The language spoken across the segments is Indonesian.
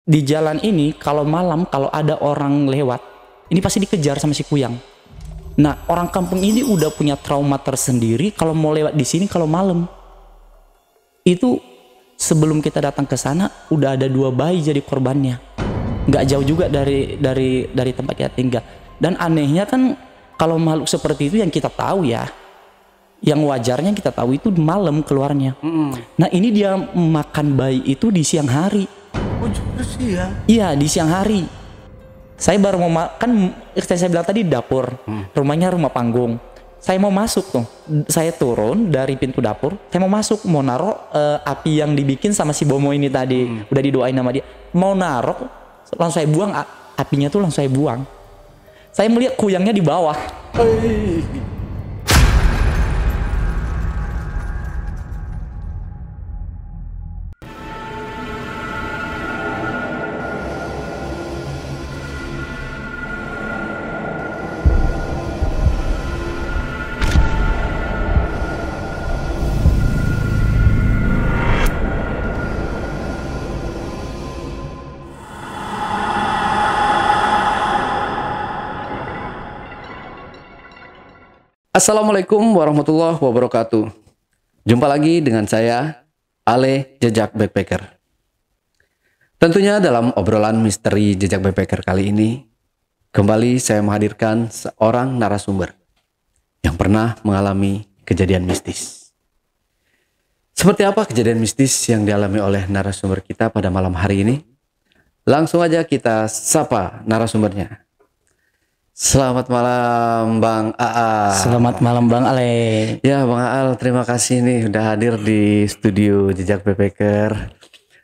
Di jalan ini kalau malam kalau ada orang lewat, ini pasti dikejar sama si kuyang. Nah, orang kampung ini udah punya trauma tersendiri kalau mau lewat di sini kalau malam. Itu sebelum kita datang ke sana udah ada 2 bayi jadi korbannya. Nggak jauh juga dari tempat kita tinggal. Dan anehnya kan kalau makhluk seperti itu yang kita tahu ya, yang wajarnya kita tahu itu malam keluarnya. Nah, ini dia makan bayi itu di siang hari. Oh, justru siang. Iya, di siang hari. Saya baru mau makan, saya bilang tadi dapur, rumahnya rumah panggung. Saya mau masuk tuh, saya turun dari pintu dapur, saya mau masuk, mau naruh api yang dibikin sama si Bomo ini tadi, udah didoain sama dia. Mau naruh, langsung saya buang, apinya tuh langsung saya buang. Saya melihat kuyangnya di bawah. Assalamualaikum warahmatullahi wabarakatuh. Jumpa lagi dengan saya, Ale Jejak Backpacker. Tentunya dalam obrolan misteri Jejak Backpacker kali ini, kembali saya menghadirkan seorang narasumber yang pernah mengalami kejadian mistis. Seperti apa kejadian mistis yang dialami oleh narasumber kita pada malam hari ini? Langsung aja kita sapa narasumbernya. Selamat malam Bang Aal. Selamat malam Bang Ale. Ya Bang Aal, terima kasih nih udah hadir di studio Jejak Backpacker.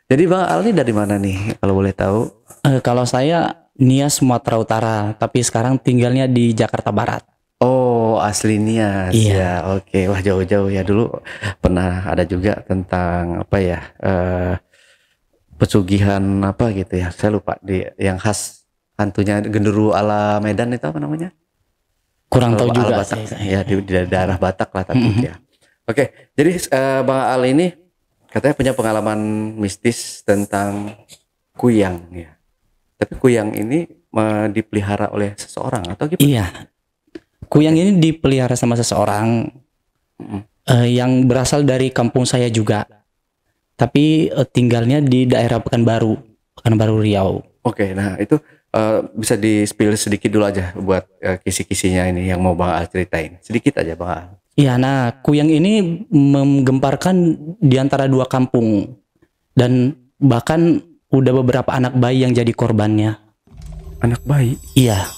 Jadi Bang Aal ini dari mana nih kalau boleh tahu? Kalau saya Nias Sumatera Utara, tapi sekarang tinggalnya di Jakarta Barat. Oh, asli Nias. Iya. Ya, oke. Wah, jauh-jauh ya. Dulu pernah ada juga tentang apa ya? Pesugihan apa gitu ya. Saya lupa yang khas hantunya genderuwo ala Medan itu apa namanya? Kurang tahu Ala juga Batak. saya. Ya, di daerah Batak lah tapi ya. Oke, jadi Bang Aal ini katanya punya pengalaman mistis tentang kuyang ya. Tapi kuyang ini dipelihara oleh seseorang atau gimana? Iya. Kuyang ini dipelihara sama seseorang yang berasal dari kampung saya juga. Tapi tinggalnya di daerah Pekanbaru Riau. Oke, nah itu bisa di-spill sedikit dulu aja buat kisi-kisinya ini yang mau Bang Aal ceritain. Sedikit aja Bang Aal. Iya, nah kuyang ini menggemparkan di antara 2 kampung. Dan bahkan udah beberapa anak bayi yang jadi korbannya. Anak bayi? Iya.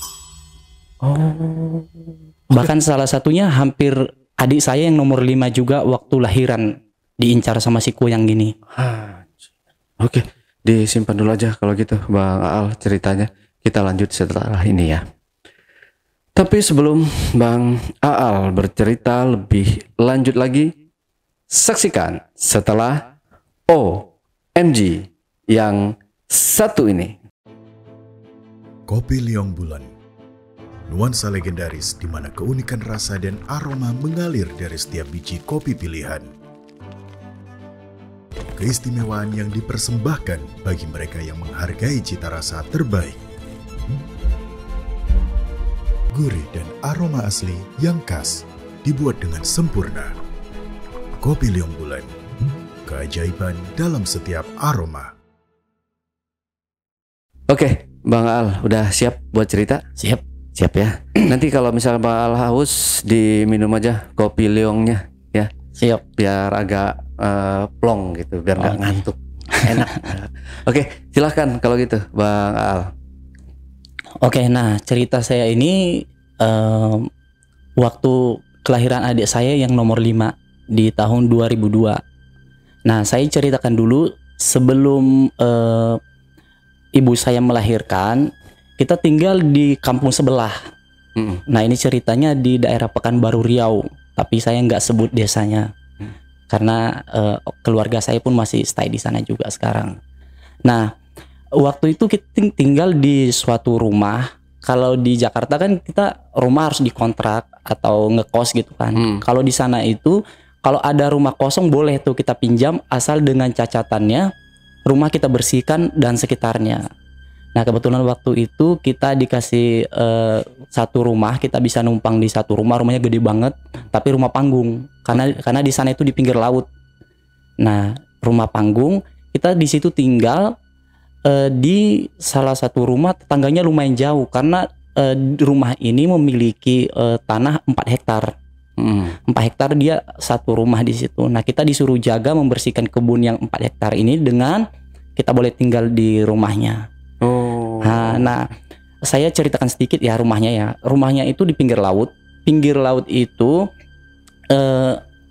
Oh. Bahkan salah satunya hampir adik saya yang nomor 5 juga waktu lahiran diincar sama si kuyang gini. Oke, disimpan dulu aja kalau gitu Bang Aal ceritanya. Kita lanjut setelah ini ya. Tapi sebelum Bang Aal bercerita lebih lanjut lagi, saksikan setelah OMG yang satu ini. Kopi Liong Bulan, nuansa legendaris di mana keunikan rasa dan aroma mengalir dari setiap biji kopi pilihan. Keistimewaan yang dipersembahkan bagi mereka yang menghargai cita rasa terbaik. Gurih dan aroma asli yang khas dibuat dengan sempurna. Kopi Liong Bulan, keajaiban dalam setiap aroma. Oke, Bang Aal udah siap buat cerita? Siap. Siap ya. Nanti kalau misalnya Bang Aal haus, diminum aja kopi Liongnya ya. Siap. Biar agak plong gitu, biar nggak ngantuk. Enak. Oke, silahkan kalau gitu Bang Aal. Oke, nah cerita saya ini waktu kelahiran adik saya yang nomor 5 di tahun 2002. Nah, saya ceritakan dulu sebelum ibu saya melahirkan, kita tinggal di kampung sebelah. Nah, ini ceritanya di daerah Pekanbaru Riau, tapi saya nggak sebut desanya karena keluarga saya pun masih stay di sana juga sekarang. Nah, waktu itu kita tinggal di suatu rumah. Kalau di Jakarta kan kita rumah harus dikontrak atau ngekos gitu kan. Kalau di sana itu kalau ada rumah kosong boleh tuh kita pinjam asal dengan cacatannya rumah kita bersihkan dan sekitarnya. Nah kebetulan waktu itu kita dikasih satu rumah, kita bisa numpang di satu rumah, rumahnya gede banget, tapi rumah panggung, karena di sana itu di pinggir laut. Nah rumah panggung, kita di situ tinggal di salah satu rumah, tetangganya lumayan jauh karena rumah ini memiliki tanah 4 hektar. 4 hektar dia satu rumah di situ. Nah kita disuruh jaga membersihkan kebun yang 4 hektar ini dengan kita boleh tinggal di rumahnya. Nah, saya ceritakan sedikit ya rumahnya ya. Rumahnya itu di pinggir laut. Pinggir laut itu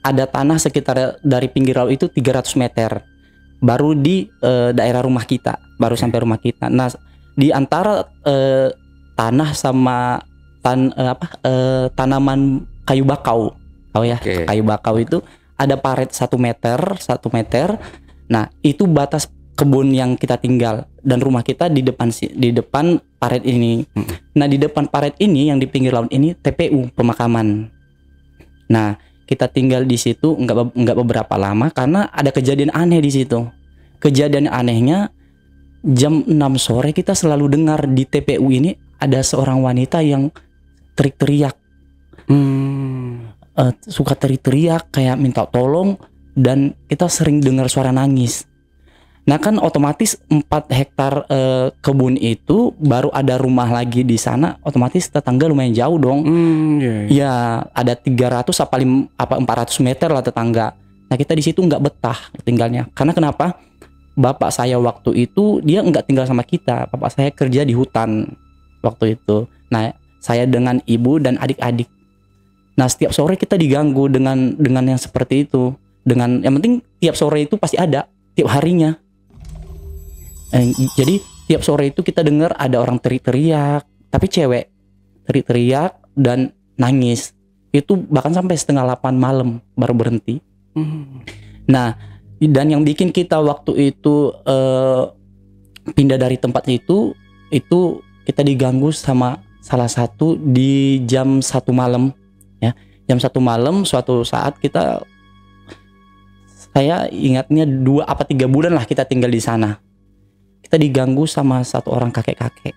ada tanah sekitar dari pinggir laut itu 300 meter. Baru di daerah rumah kita, baru sampai rumah kita. Nah, di antara tanah sama tanaman kayu bakau. Kayu bakau itu ada paret 1 meter. Nah, itu batas kebun yang kita tinggal dan rumah kita di depan paret ini. Nah di depan paret ini yang di pinggir laut ini TPU pemakaman. Nah kita tinggal di situ nggak beberapa lama karena ada kejadian aneh di situ. Kejadian anehnya jam 6 sore kita selalu dengar di TPU ini ada seorang wanita yang teriak-teriak. Suka teriak-teriak kayak minta tolong dan kita sering dengar suara nangis. Nah kan otomatis 4 hektar kebun itu baru ada rumah lagi di sana, otomatis tetangga lumayan jauh dong. Ya ada 300 apa 400 meter lah tetangga. Nah kita di situ nggak betah tinggalnya. Karena kenapa? Bapak saya waktu itu dia nggak tinggal sama kita. Bapak saya kerja di hutan waktu itu. Nah saya dengan ibu dan adik-adik. Nah setiap sore kita diganggu dengan yang seperti itu. Dengan yang penting tiap sore itu pasti ada, tiap harinya. Jadi tiap sore itu kita dengar ada orang teriak-teriak, tapi cewek teriak-teriak dan nangis. Itu bahkan sampai 7:30 malam baru berhenti. Nah, dan yang bikin kita waktu itu pindah dari tempat itu kita diganggu sama salah satu di jam 1 malam, ya. Jam 1 malam suatu saat saya ingatnya 2 apa 3 bulan lah kita tinggal di sana. Kita diganggu sama satu orang kakek-kakek.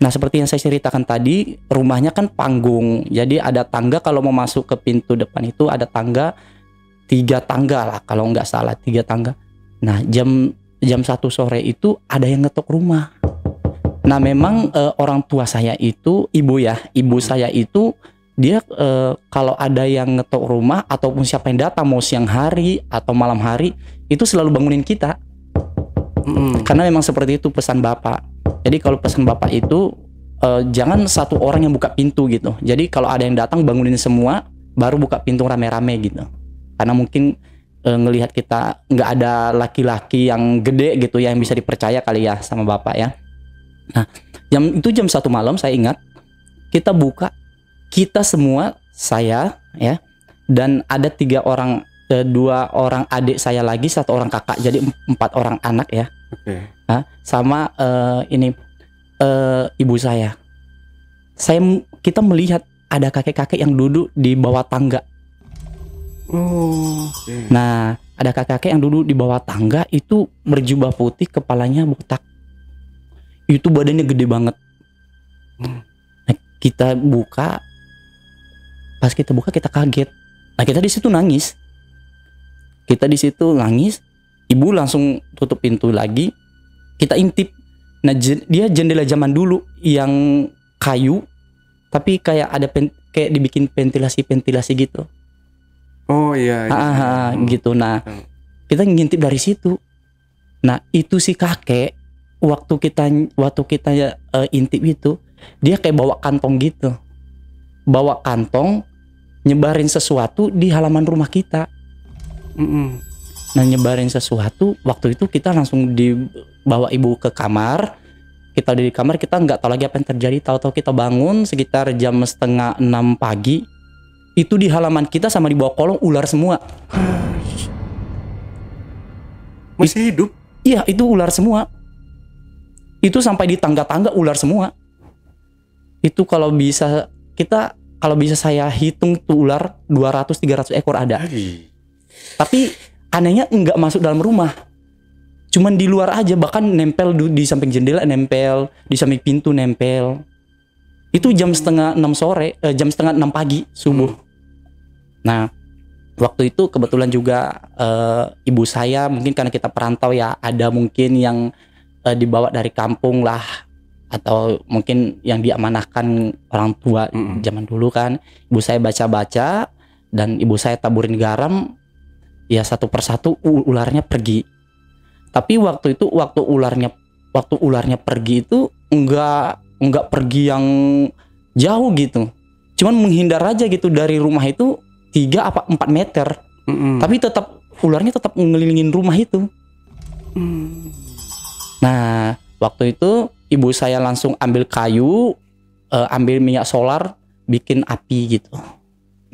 Nah seperti yang saya ceritakan tadi, rumahnya kan panggung. Jadi ada tangga kalau mau masuk ke pintu depan itu ada tangga, 3 tangga lah kalau nggak salah, 3 tangga. Nah jam 1 sore itu ada yang ngetok rumah. Nah memang orang tua saya itu, ibu saya itu dia kalau ada yang ngetok rumah ataupun siapa yang datang mau siang hari atau malam hari itu selalu bangunin kita. Karena memang seperti itu pesan bapak. Jadi kalau pesan bapak itu jangan satu orang yang buka pintu gitu. Jadi kalau ada yang datang bangunin semua, baru buka pintu rame-rame gitu. Karena mungkin ngelihat kita nggak ada laki-laki yang gede gitu ya, yang bisa dipercaya kali ya sama bapak ya. Nah jam 1 malam saya ingat kita buka, kita semua, saya ya, dan ada 3 orang, 2 orang adik saya lagi, 1 orang kakak, jadi 4 orang anak ya. Nah, sama ibu saya. Kita melihat ada kakek-kakek yang duduk di bawah tangga. Nah, ada kakek-kakek yang duduk di bawah tangga itu berjubah putih, kepalanya botak. Itu badannya gede banget. Nah, kita buka. Pas kita buka kita kaget. Nah, kita di situ nangis. Ibu langsung tutup pintu lagi. Kita intip. Nah, dia jendela zaman dulu yang kayu, tapi kayak ada kayak dibikin ventilasi gitu. Oh iya. Gitu. Nah, kita ngintip dari situ. Nah, itu si kakek waktu kita intip itu, dia kayak bawa kantong gitu. Bawa kantong, nyebarin sesuatu di halaman rumah kita. Nah nyebarin sesuatu, waktu itu kita langsung dibawa ibu ke kamar. Kita di kamar, kita nggak tahu lagi apa yang terjadi. Tahu-tahu kita bangun sekitar jam 5:30 pagi. Itu di halaman kita sama di bawah kolong ular semua. Masih hidup? Iya, itu ular semua. Itu sampai di tangga-tangga ular semua. Itu kalau bisa saya hitung tuh ular 200-300 ekor ada. Tapi anehnya nggak masuk dalam rumah. Cuman di luar aja, bahkan nempel di samping jendela, nempel di samping pintu, nempel. Itu jam setengah 6 sore, jam setengah 6 pagi subuh. Nah, waktu itu kebetulan juga ibu saya, mungkin karena kita perantau ya, ada mungkin yang dibawa dari kampung lah, atau mungkin yang diamanahkan orang tua zaman dulu kan. Ibu saya baca-baca dan ibu saya taburin garam, ya satu persatu ularnya pergi. Tapi waktu itu waktu ularnya pergi itu enggak pergi yang jauh gitu. Cuman menghindar aja gitu dari rumah itu 3 apa 4 meter. Tapi tetap ularnya tetap ngelilingin rumah itu. Nah, waktu itu ibu saya langsung ambil kayu, ambil minyak solar, bikin api gitu.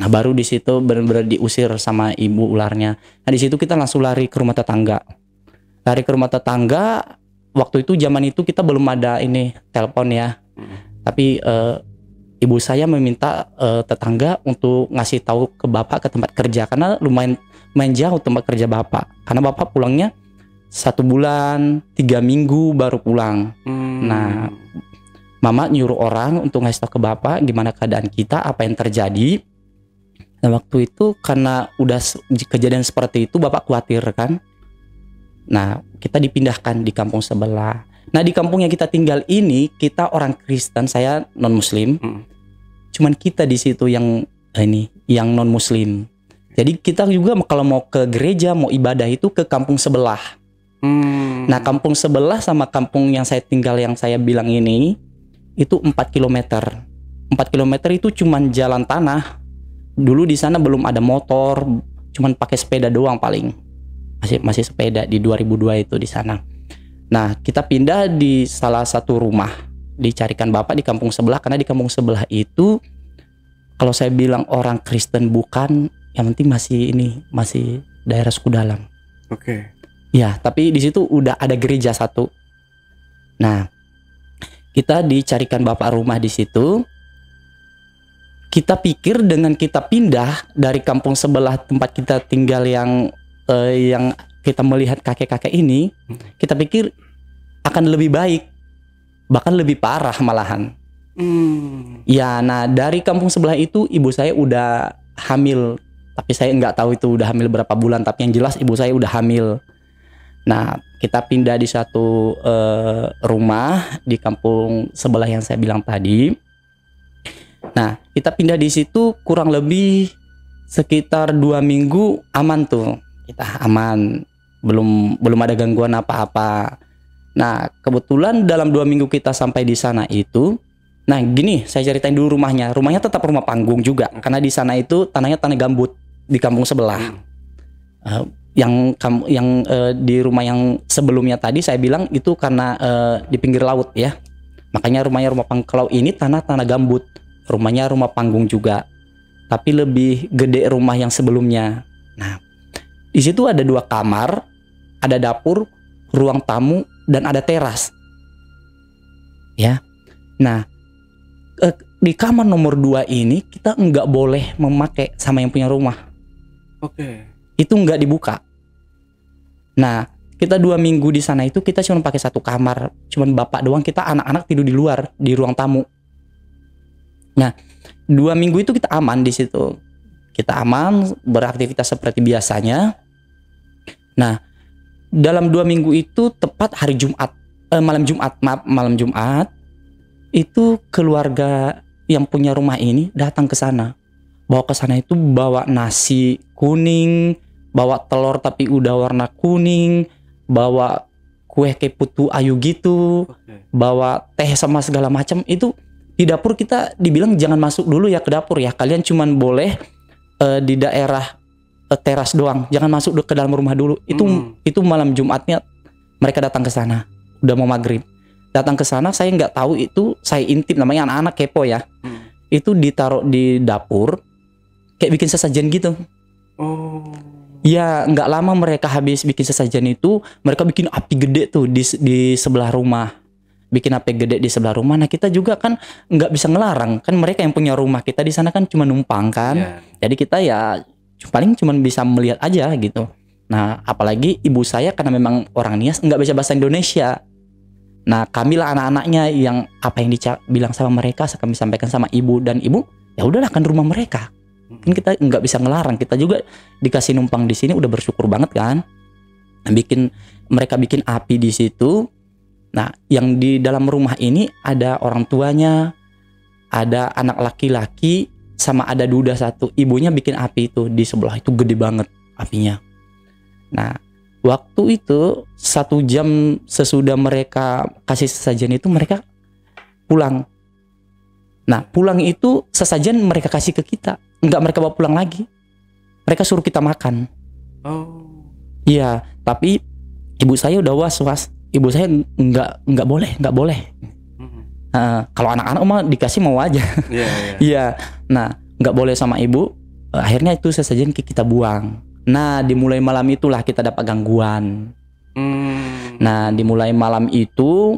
Nah, baru di situ benar-benar diusir sama ibu ularnya. Nah, di situ kita langsung lari ke rumah tetangga. Lari ke rumah tetangga. Waktu itu zaman itu kita belum ada ini telepon ya. Tapi ibu saya meminta tetangga untuk ngasih tahu ke bapak ke tempat kerja, karena lumayan jauh tempat kerja bapak. Karena bapak pulangnya 1 bulan 3 minggu baru pulang. Nah, mama nyuruh orang untuk ngasih tahu ke bapak gimana keadaan kita, apa yang terjadi. Nah, waktu itu karena udah kejadian seperti itu, bapak khawatir kan. Nah, kita dipindahkan di kampung sebelah. Nah, di kampung yang kita tinggal ini, kita orang Kristen, saya non Muslim. Cuman kita di situ yang non Muslim. Jadi kita juga kalau mau ke gereja, mau ibadah itu ke kampung sebelah. Nah, kampung sebelah sama kampung yang saya tinggal yang saya bilang ini itu 4 km. 4 km itu cuman jalan tanah. Dulu di sana belum ada motor, cuman pakai sepeda doang paling. Masih sepeda di 2002 itu di sana. Nah, kita pindah di salah satu rumah, dicarikan bapak di kampung sebelah, karena di kampung sebelah itu kalau saya bilang orang Kristen bukan, yang penting masih daerah suku dalam. Oke. Ya, tapi di situ udah ada gereja satu. Nah, kita dicarikan bapak rumah di situ. Kita pikir dengan kita pindah dari kampung sebelah tempat kita tinggal yang kita melihat kakek-kakek ini, kita pikir akan lebih baik, bahkan lebih parah malahan. Ya, nah dari kampung sebelah itu ibu saya udah hamil, tapi saya nggak tahu itu udah hamil berapa bulan, tapi yang jelas ibu saya udah hamil. Nah, kita pindah di satu rumah di kampung sebelah yang saya bilang tadi. Nah, kita pindah di situ kurang lebih sekitar 2 minggu aman tuh. Kita aman, belum ada gangguan apa-apa. Nah, kebetulan dalam 2 minggu kita sampai di sana itu, nah gini, saya ceritain dulu rumahnya. Rumahnya tetap rumah panggung juga, karena di sana itu tanahnya tanah gambut di kampung sebelah. Yang di rumah yang sebelumnya tadi saya bilang itu karena di pinggir laut ya. Makanya rumahnya rumah panggung. Kalau ini tanah gambut, rumahnya rumah panggung juga, tapi lebih gede rumah yang sebelumnya. Nah, di situ ada 2 kamar, ada dapur, ruang tamu, dan ada teras. Ya. Nah, di kamar nomor 2 ini kita nggak boleh memakai sama yang punya rumah. Oke. Itu nggak dibuka. Nah, kita 2 minggu di sana itu kita cuma pakai 1 kamar, cuman bapak doang, kita anak-anak tidur di luar di ruang tamu. Nah, 2 minggu itu kita aman di situ. Kita aman, beraktivitas seperti biasanya. Nah, dalam 2 minggu itu tepat hari Jumat, malam Jumat itu keluarga yang punya rumah ini datang ke sana. Bawa ke sana itu bawa nasi kuning, bawa telur tapi udah warna kuning, bawa kue kayak putu ayu gitu, bawa teh sama segala macam. Itu di dapur kita dibilang jangan masuk dulu ya ke dapur ya. Kalian cuman boleh di daerah teras doang, jangan masuk ke dalam rumah dulu. Itu malam Jumatnya mereka datang ke sana, udah mau maghrib. Datang ke sana, saya nggak tahu itu, saya intip, namanya anak-anak kepo ya. Itu ditaruh di dapur, kayak bikin sesajen gitu. Ya, nggak lama mereka habis bikin sesajen itu, mereka bikin api gede tuh di sebelah rumah. Bikin api gede di sebelah rumah. Nah, kita juga kan nggak bisa ngelarang, kan mereka yang punya rumah, kita di sana kan cuma numpang kan. Jadi kita ya paling cuma bisa melihat aja gitu. Nah, apalagi ibu saya karena memang orang Nias nggak bisa bahasa Indonesia. Nah, kamilah anak-anaknya yang apa yang bilang sama mereka, kami sampaikan sama ibu, dan ibu ya udahlah kan rumah mereka. Kan kita nggak bisa ngelarang, kita juga dikasih numpang di sini udah bersyukur banget kan. Mereka bikin api di situ. Nah, yang di dalam rumah ini ada orang tuanya, ada anak laki-laki, sama ada duda satu. Ibunya bikin api itu di sebelah itu gede banget apinya. Nah, waktu itu 1 jam sesudah mereka kasih sesajen itu mereka pulang. Nah, pulang itu sesajen mereka kasih ke kita. Enggak mereka bawa pulang lagi. Mereka suruh kita makan. Oh. Iya, tapi ibu saya udah was-was. Ibu saya nggak boleh. Kalau anak-anak mah dikasih mau aja. Iya. Nah, nggak boleh sama ibu. Akhirnya itu sesajen kita buang. Nah, dimulai malam itulah kita dapat gangguan. Nah, dimulai malam itu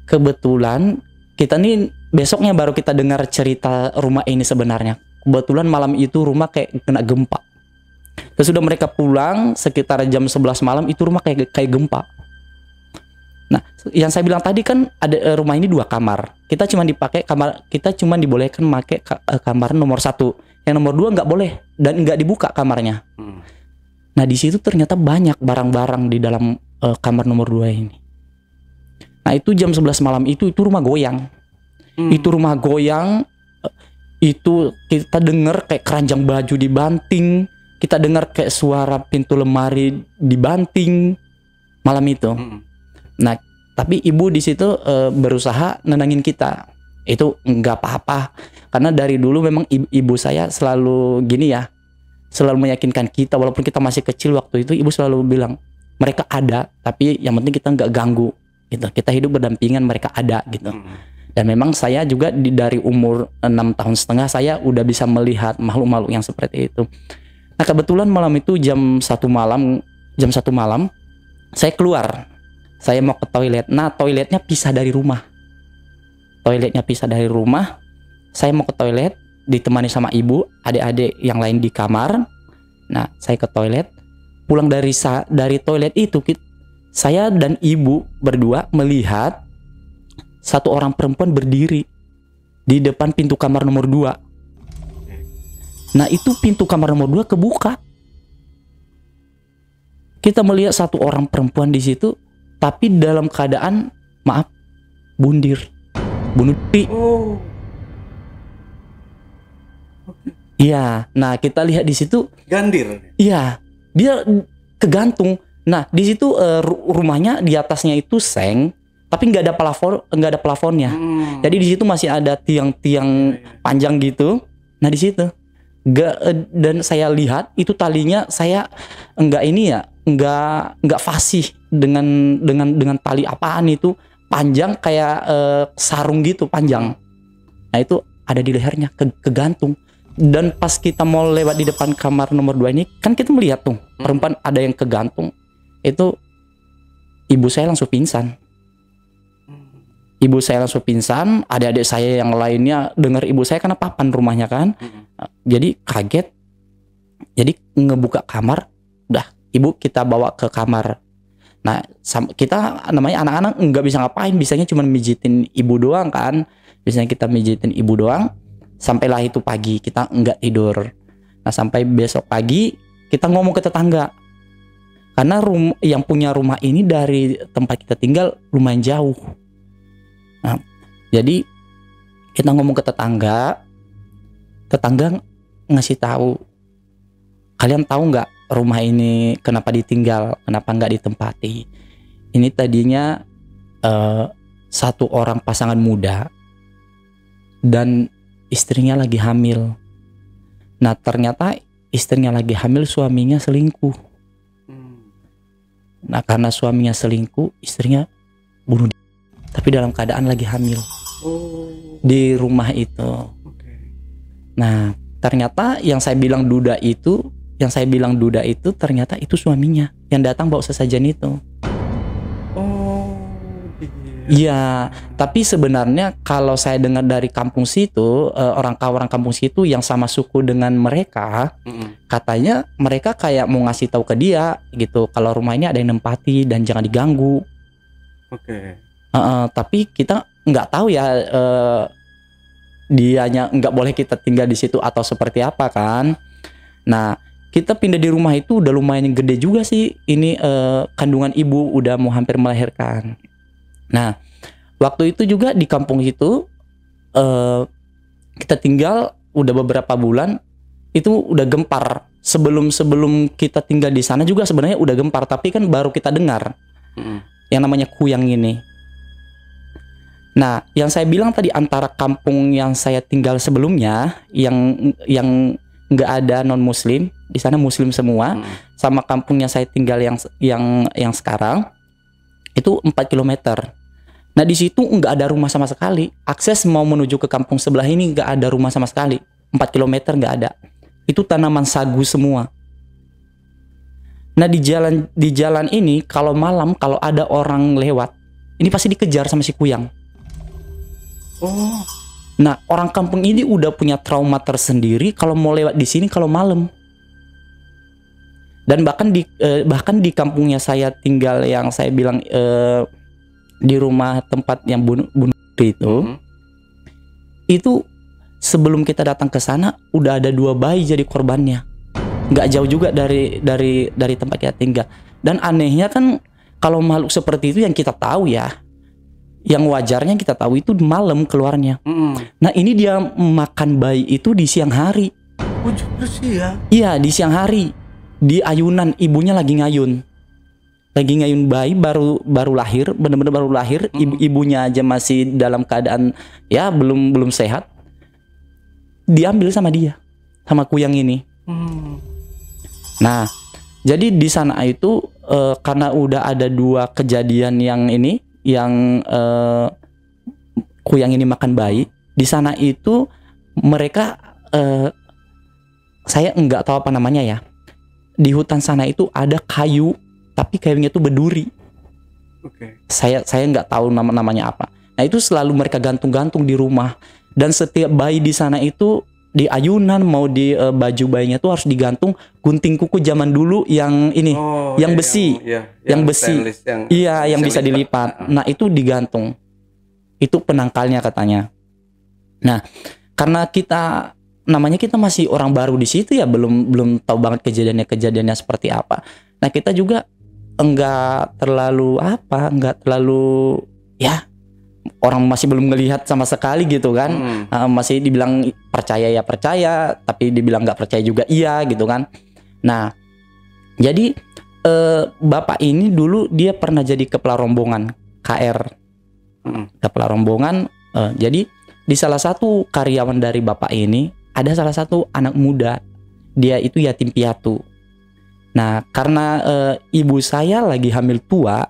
kebetulan kita nih besoknya baru kita dengar cerita rumah ini sebenarnya. Kebetulan malam itu rumah kayak kena gempa. Sesudah mereka pulang sekitar jam 11 malam itu rumah kayak gempa. Nah, yang saya bilang tadi kan ada rumah ini 2 kamar. Kita cuma dibolehkan pakai kamar nomor 1. Yang nomor 2 nggak boleh dan nggak dibuka kamarnya. Nah, di situ ternyata banyak barang-barang di dalam kamar nomor 2 ini. Nah, itu jam 11 malam itu rumah goyang. Itu rumah goyang. Itu kita dengar kayak keranjang baju dibanting. Kita dengar kayak suara pintu lemari dibanting malam itu. Nah, tapi ibu di situ berusaha nenangin kita. Itu nggak apa-apa, karena dari dulu memang ibu saya selalu gini ya, selalu meyakinkan kita walaupun kita masih kecil waktu itu. Ibu selalu bilang mereka ada, tapi yang penting kita nggak ganggu gitu. Kita hidup berdampingan, mereka ada gitu. Dan memang saya juga dari umur 6 tahun setengah saya udah bisa melihat makhluk-makhluk yang seperti itu. Nah, kebetulan malam itu jam 1 malam saya keluar. Saya mau ke toilet. Nah, toiletnya pisah dari rumah. Saya mau ke toilet, ditemani sama ibu, adik-adik yang lain di kamar. Nah, saya ke toilet. Pulang dari toilet itu, saya dan ibu berdua melihat satu orang perempuan berdiri di depan pintu kamar nomor 2. Nah, itu pintu kamar nomor 2 kebuka. Kita melihat satu orang perempuan di situ, tapi dalam keadaan bunuh diri. Iya, nah kita lihat di situ gandir. Iya, dia kegantung. Nah, di situ rumahnya di atasnya itu seng, tapi nggak ada plafonnya. Jadi di situ masih ada tiang-tiang panjang gitu. Nah, di situ dan saya lihat itu talinya, saya nggak fasih dengan tali apaan itu. Panjang kayak sarung gitu panjang. Nah, itu ada di lehernya kegantung. Dan pas kita mau lewat di depan kamar nomor 2 ini kan kita melihat tuh perempuan ada yang kegantung. Itu ibu saya langsung pingsan. Adik-adik saya yang lainnya dengar ibu saya karena papan rumahnya kan. Jadi kaget. Jadi ngebuka kamar, udah ibu kita bawa ke kamar. Nah, kita namanya anak-anak nggak bisa ngapain, bisanya cuma mijitin ibu doang kan. Biasanya kita mijitin ibu doang. Sampailah itu pagi, kita nggak tidur. Nah, sampai besok pagi kita ngomong ke tetangga. Karena yang punya rumah ini dari tempat kita tinggal lumayan jauh. Nah, jadi kita ngomong ke tetangga ngasih tahu, kalian tahu nggak rumah ini kenapa ditinggal, kenapa nggak ditempati? Ini tadinya satu orang pasangan muda dan istrinya lagi hamil. Nah, ternyata istrinya lagi hamil, suaminya selingkuh. Nah, karena suaminya selingkuh, istrinya bunuh diri. Tapi dalam keadaan lagi hamil di rumah itu. Nah, ternyata yang saya bilang duda itu ternyata itu suaminya yang datang bawa sesajen itu. Iya, tapi sebenarnya kalau saya dengar dari kampung situ, orang kampung situ yang sama suku dengan mereka, katanya mereka kayak mau ngasih tahu ke dia gitu, kalau rumah ini ada yang nempati dan jangan diganggu. Oke. Tapi kita nggak tahu ya, dianya nggak boleh kita tinggal di situ atau seperti apa kan. Nah, kita pindah di rumah itu udah lumayan gede juga sih. Ini kandungan ibu udah mau hampir melahirkan. Nah, waktu itu juga di kampung itu kita tinggal udah beberapa bulan, itu udah gempar. Sebelum kita tinggal di sana juga sebenarnya udah gempar, tapi kan baru kita dengar yang namanya kuyang ini. Nah, yang saya bilang tadi antara kampung yang saya tinggal sebelumnya yang nggak ada non muslim, di sana muslim semua, sama kampungnya saya tinggal yang sekarang itu 4 kilometer. Nah, di situ nggak ada rumah sama sekali. Akses mau menuju ke kampung sebelah ini nggak ada rumah sama sekali. 4 kilometer nggak ada. Itu tanaman sagu semua. Nah, di jalan ini kalau malam kalau ada orang lewat, ini pasti dikejar sama si kuyang. Oh. Nah, orang kampung ini udah punya trauma tersendiri kalau mau lewat di sini kalau malam. Dan bahkan di kampungnya saya tinggal yang saya bilang di rumah tempat yang bunuh itu sebelum kita datang ke sana udah ada 2 bayi jadi korbannya. Nggak jauh juga dari tempat kita tinggal. Dan anehnya kan kalau makhluk seperti itu yang kita tahu ya, yang wajarnya kita tahu itu malam keluarnya. Nah, ini dia makan bayi itu di siang hari. Oh, justru ya? Iya, di siang hari. Di ayunan, ibunya lagi ngayun bayi baru lahir, benar-benar baru lahir. Ibunya aja masih dalam keadaan ya belum sehat. Diambil sama dia, sama kuyang ini. Nah, jadi di sana itu karena udah ada 2 kejadian yang kuyang ini makan bayi. Di sana itu mereka saya nggak tahu apa namanya ya. Di hutan sana itu ada kayu, tapi kayunya itu berduri. Saya nggak tahu namanya apa. Nah, itu selalu mereka gantung-gantung di rumah. Dan setiap bayi di sana itu di ayunan mau di baju bayinya tuh harus digantung gunting kuku zaman dulu yang ini, yang besi, yang besi, yang bisa dilipat. Nah, itu digantung. Itu penangkalnya katanya. Nah, karena kita masih orang baru di situ ya, belum tahu banget kejadiannya seperti apa. Nah, kita juga enggak terlalu ya, orang masih belum ngelihat sama sekali gitu kan. Masih dibilang percaya ya percaya, tapi dibilang nggak percaya juga iya gitu kan. Nah, jadi bapak ini dulu dia pernah jadi kepala rombongan KR. Kepala rombongan. Jadi di salah satu karyawan dari bapak ini ada salah satu anak muda, dia itu yatim piatu. Nah, karena ibu saya lagi hamil tua,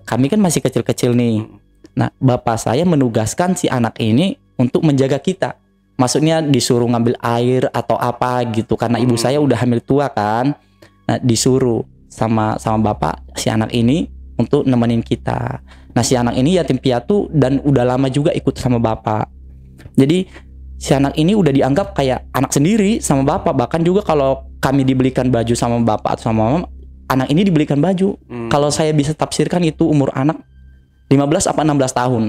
kami kan masih kecil-kecil nih. Nah, bapak saya menugaskan si anak ini untuk menjaga kita. Maksudnya disuruh ngambil air atau apa gitu, karena ibu saya udah hamil tua kan. Nah, disuruh sama bapak si anak ini untuk nemenin kita. Nah, si anak ini yatim piatu dan udah lama juga ikut sama bapak. Jadi si anak ini udah dianggap kayak anak sendiri sama bapak. Bahkan juga kalau kami dibelikan baju sama bapak atau sama mama, anak ini dibelikan baju. Kalau saya bisa tafsirkan itu umur anak 15 apa 16 tahun.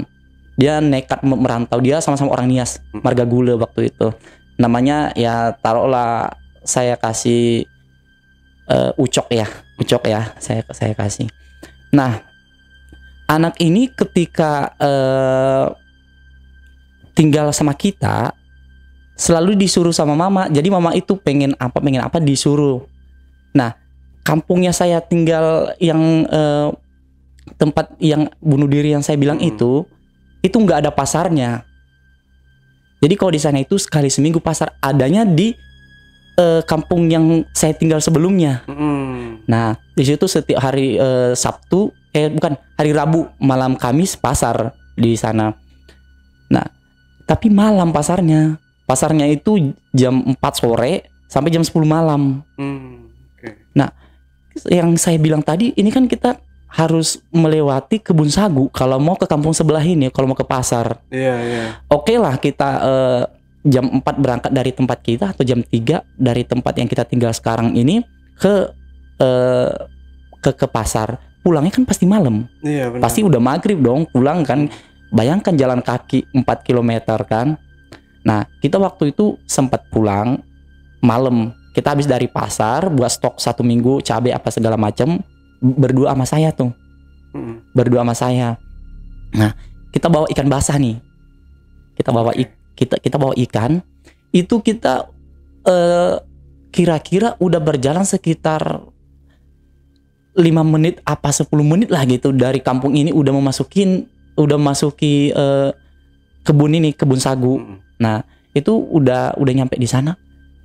Dia nekat merantau, dia sama-sama orang Nias, marga gula waktu itu. Namanya ya taruhlah saya kasih Ucok ya, saya kasih. Nah, anak ini ketika tinggal sama kita selalu disuruh sama mama. Jadi mama itu pengen apa disuruh. Nah, kampungnya saya tinggal yang tempat yang bunuh diri yang saya bilang itu nggak ada pasarnya. Jadi kalau di sana itu sekali seminggu pasar, adanya di kampung yang saya tinggal sebelumnya. Nah, di situ setiap hari hari Rabu malam Kamis pasar di sana. Nah, tapi malam pasarnya itu jam 4 sore sampai jam 10 malam. Nah, yang saya bilang tadi ini kan kita harus melewati kebun sagu kalau mau ke kampung sebelah ini, kalau mau ke pasar. Iya. Oke lah kita jam 4 berangkat dari tempat kita atau jam 3 dari tempat yang kita tinggal sekarang ini ke pasar. Pulangnya kan pasti malam. Iya, benar. Pasti udah maghrib dong pulang kan. Bayangkan jalan kaki 4 km kan. Nah, kita waktu itu sempat pulang malam. Kita habis dari pasar buat stok 1 minggu cabai apa segala macam, berdua sama saya tuh. Berdua sama saya. Nah, kita bawa ikan basah nih. Kita bawa ikan. Itu kita kira-kira udah berjalan sekitar 5 menit apa 10 menit lah gitu dari kampung ini udah masuki kebun ini, kebun sagu. Nah, itu udah nyampe di sana.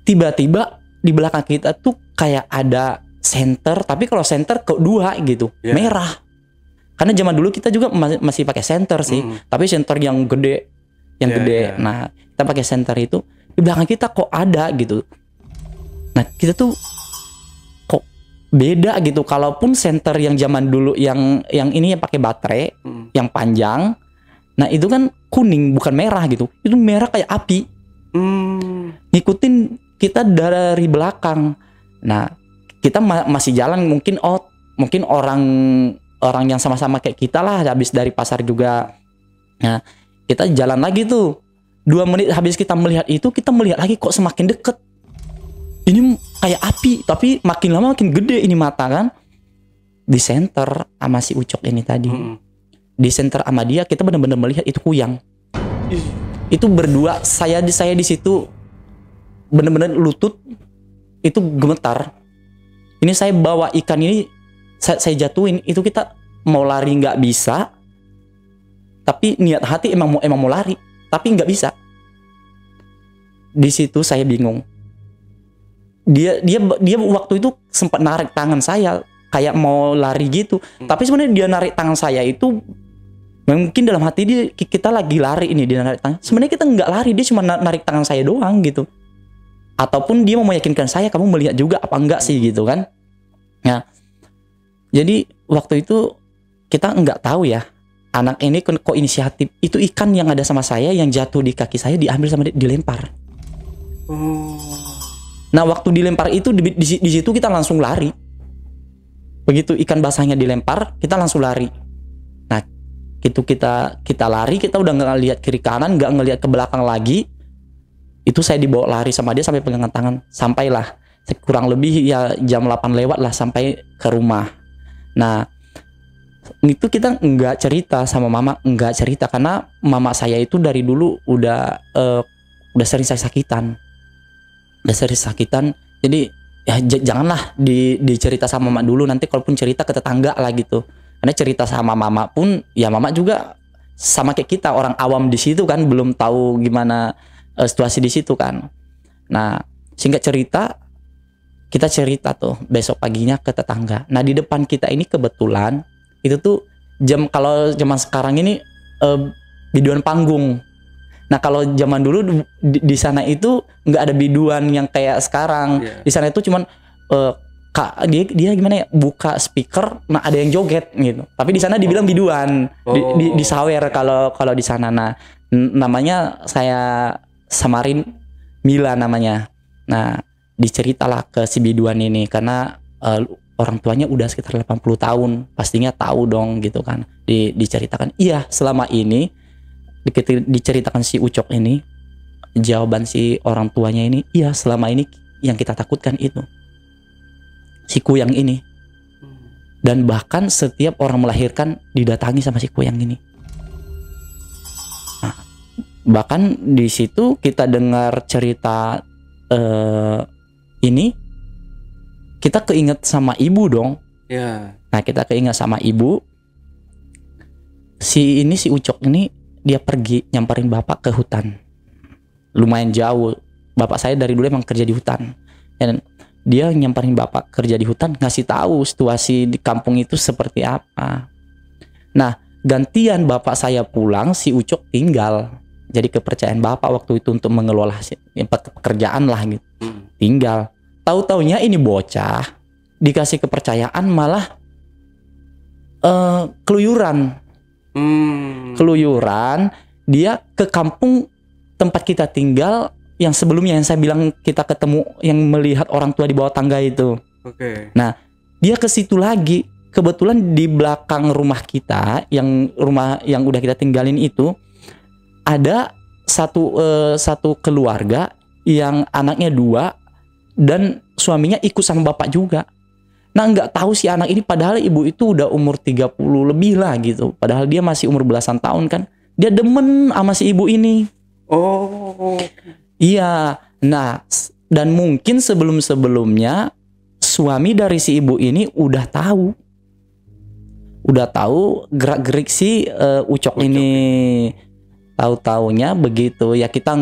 Tiba-tiba di belakang kita tuh kayak ada senter, tapi kalau senter kok 2 gitu, merah. Karena zaman dulu kita juga masih pakai senter sih, tapi senter yang gede, Nah, kita pakai senter itu di belakang kita kok ada gitu. Nah, kita tuh kok beda gitu. Kalaupun senter yang zaman dulu yang ini yang pakai baterai, yang panjang. Nah, itu kan kuning bukan merah gitu. Itu merah kayak api. Ngikutin kita dari belakang. Nah, kita masih jalan mungkin orang yang sama-sama kayak kita lah habis dari pasar juga. Nah, kita jalan lagi tuh 2 menit habis kita melihat itu, kita melihat lagi kok semakin deket. Ini kayak api, tapi makin lama makin gede ini mata kan. Di center sama si Ucok ini tadi. Di center sama dia kita benar-benar melihat itu kuyang. Itu berdua, saya di situ benar-benar lutut itu gemetar. Ini saya bawa ikan ini, saya jatuhin, itu kita mau lari nggak bisa. Tapi niat hati emang mau lari, tapi nggak bisa. Di situ saya bingung. Dia waktu itu sempat narik tangan saya kayak mau lari gitu. Tapi sebenarnya dia narik tangan saya itu mungkin dalam hati kita lagi lari ini, dia narik tangan. Sebenarnya kita nggak lari, dia cuma narik tangan saya doang gitu. Ataupun dia mau meyakinkan saya, kamu melihat juga apa enggak sih gitu kan. Nah, jadi waktu itu kita nggak tahu ya. Anak ini kok inisiatif. Itu ikan yang ada sama saya yang jatuh di kaki saya diambil sama dia, dilempar. Nah, waktu dilempar itu di situ kita langsung lari. Begitu ikan basahnya dilempar, kita langsung lari. Nah, itu kita lari, kita udah nggak ngelihat kiri kanan, nggak ngelihat ke belakang lagi. Itu saya dibawa lari sama dia sampai pegangan tangan. Sampailah kurang lebih ya jam 8 lewat lah sampai ke rumah. Nah, itu kita nggak cerita sama mama, nggak cerita karena mama saya itu dari dulu udah sering sakitan, jadi ya janganlah dicerita sama mama dulu, nanti kalaupun cerita ke tetangga lah gitu. Karena cerita sama mama pun ya mama juga sama kayak kita orang awam di situ kan, belum tahu gimana situasi di situ kan. Nah, singkat cerita kita cerita tuh besok paginya ke tetangga. Nah, di depan kita ini kebetulan itu tuh kalau zaman sekarang ini biduan panggung. Nah, kalau zaman dulu di sana itu nggak ada biduan yang kayak sekarang. Di sana itu cuman dia gimana ya, buka speaker, nah ada yang joget gitu. Tapi di sana dibilang biduan, di sawer kalau di sana. Nah, namanya saya samarin Mila namanya. Nah, diceritalah ke si biduan ini karena orang tuanya udah sekitar 80 tahun, pastinya tahu dong gitu kan. Diceritakan, iya selama ini diceritakan si Ucok ini, jawaban si orang tuanya ini, iya selama ini yang kita takutkan itu si kuyang ini. Dan bahkan setiap orang melahirkan didatangi sama si kuyang ini. Nah, bahkan di situ kita dengar cerita ini, kita keinget sama ibu dong. Nah, kita keinget sama ibu. Si Ucok ini dia pergi nyamperin bapak ke hutan. Lumayan jauh. Bapak saya dari dulu emang kerja di hutan. Dan dia nyamperin bapak kerja di hutan, ngasih tahu situasi di kampung itu seperti apa. Nah, gantian bapak saya pulang, si Ucok tinggal. Jadi kepercayaan bapak waktu itu untuk mengelola pekerjaan lah gitu. Tinggal. Tahu-taunya ini bocah dikasih kepercayaan malah keluyuran. Keluyuran, dia ke kampung tempat kita tinggal yang sebelumnya, yang saya bilang kita ketemu yang melihat orang tua di bawah tangga itu. Oke. Nah, dia ke situ lagi. Kebetulan di belakang rumah kita, yang rumah yang udah kita tinggalin itu, ada satu keluarga yang anaknya 2 dan suaminya ikut sama bapak juga. Nah, nggak tahu si anak ini, padahal ibu itu udah umur 30 lebih lah gitu. Padahal dia masih umur belasan tahun kan. Dia demen sama si ibu ini. Oh. Iya. Nah, dan mungkin sebelum-sebelumnya suami dari si ibu ini udah tahu gerak-gerik si Ucok ini. Tahu-taunya begitu ya, kita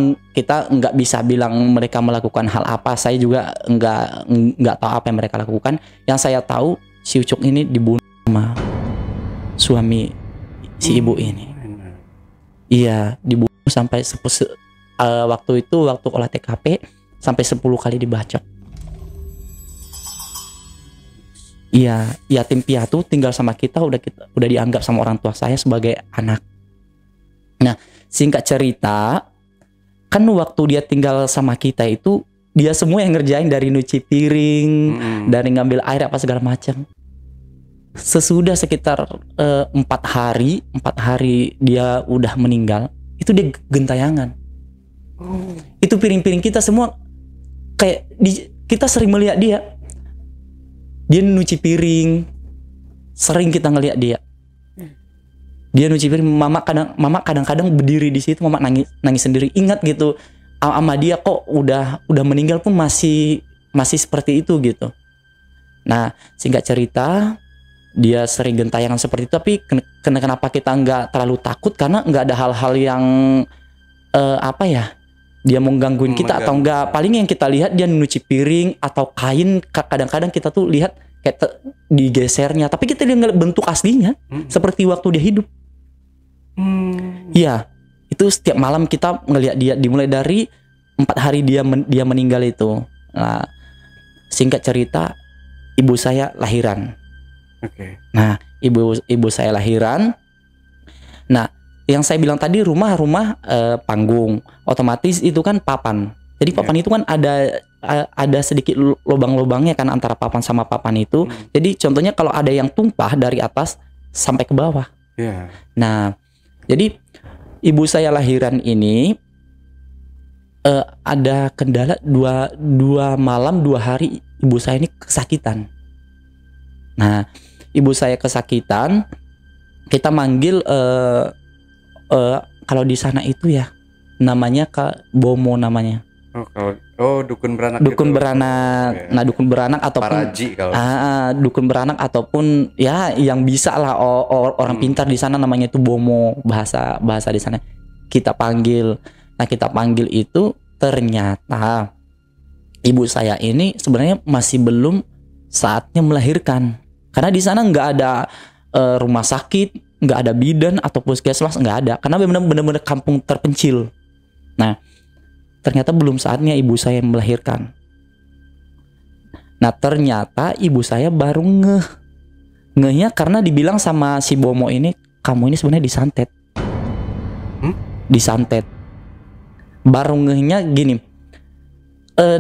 nggak bisa bilang mereka melakukan hal apa. Saya juga nggak tahu apa yang mereka lakukan. Yang saya tahu si Ucok ini dibunuh sama suami si ibu ini. Iya, dibunuh sampai waktu olah TKP sampai 10 kali dibacok. Iya, yatim piatu tinggal sama kita udah dianggap sama orang tua saya sebagai anak. Nah, singkat cerita, kan waktu dia tinggal sama kita itu dia semua yang ngerjain, dari nyuci piring, dari ngambil air apa segala macam. Sesudah sekitar 4 hari dia udah meninggal, itu dia gentayangan. Itu piring-piring kita semua kayak kita sering melihat dia nyuci piring, sering kita ngelihat dia nyuci piring. Mama kadang-kadang berdiri di situ, mama nangis sendiri, ingat gitu sama dia, kok udah meninggal pun masih seperti itu gitu. Nah, singkat cerita, dia sering gentayangan seperti itu, tapi kenapa kita nggak terlalu takut, karena nggak ada hal-hal yang dia mau gangguin kita atau enggak. Paling yang kita lihat dia nyuci piring atau kain, kadang-kadang kita tuh lihat kayak digesernya, tapi kita lihat bentuk aslinya seperti waktu dia hidup. Iya, itu setiap malam kita ngelihat dia, dimulai dari 4 hari dia meninggal itu. Nah, singkat cerita, ibu saya lahiran. Nah, ibu saya lahiran. Nah, yang saya bilang tadi rumah panggung, otomatis itu kan papan. Jadi papan itu kan ada sedikit lubang-lubangnya kan antara papan sama papan itu. Jadi contohnya kalau ada yang tumpah dari atas sampai ke bawah. Nah, jadi ibu saya lahiran ini ada kendala dua malam 2 hari ibu saya ini kesakitan. Nah, ibu saya kesakitan, kita manggil kalau di sana itu ya namanya Bomo namanya. Dukun beranak. Dukun beranak. Nah, dukun beranak ataupun Paraji kalau. Dukun beranak ataupun ya yang bisa lah orang pintar di sana namanya itu Bomo, bahasa di sana. Kita panggil. Nah, kita panggil itu ternyata ibu saya ini sebenarnya masih belum saatnya melahirkan. Karena di sana nggak ada rumah sakit, nggak ada bidan atau puskesmas, nggak ada, karena benar-benar kampung terpencil. Nah, ternyata belum saatnya ibu saya melahirkan. Nah, ternyata ibu saya baru ngehnya karena dibilang sama si Bomo ini, kamu ini sebenarnya disantet. Disantet. Baru ngehnya gini,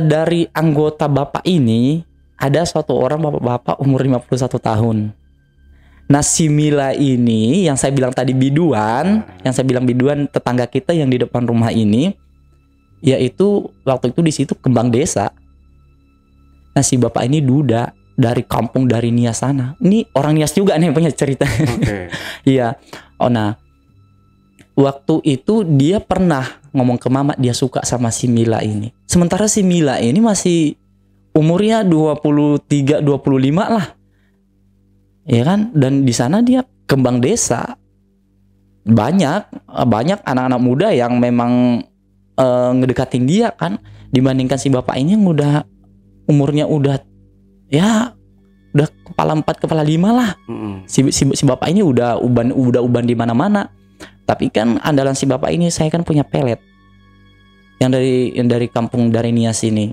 dari anggota bapak ini ada suatu orang bapak-bapak umur 51 tahun. Nah, si Mila ini yang saya bilang tadi biduan, tetangga kita yang di depan rumah ini, yaitu waktu itu di situ kembang desa. Nah, si bapak ini duda dari kampung, dari Nias sana. Ini orang Nias juga nih punya cerita. Iya. Nah, waktu itu dia pernah ngomong ke mama dia suka sama si Mila ini. Sementara si Mila ini masih umurnya 23, 25 lah. Ya kan? Dan di sana dia kembang desa. Banyak anak-anak muda yang memang ngedekatin dia kan, dibandingkan si bapak ini yang udah umurnya udah kepala 4 kepala 5 lah. Si bapak ini udah uban di mana-mana. Tapi kan andalan si bapak ini, saya kan punya pelet yang dari kampung, dari Nias ini.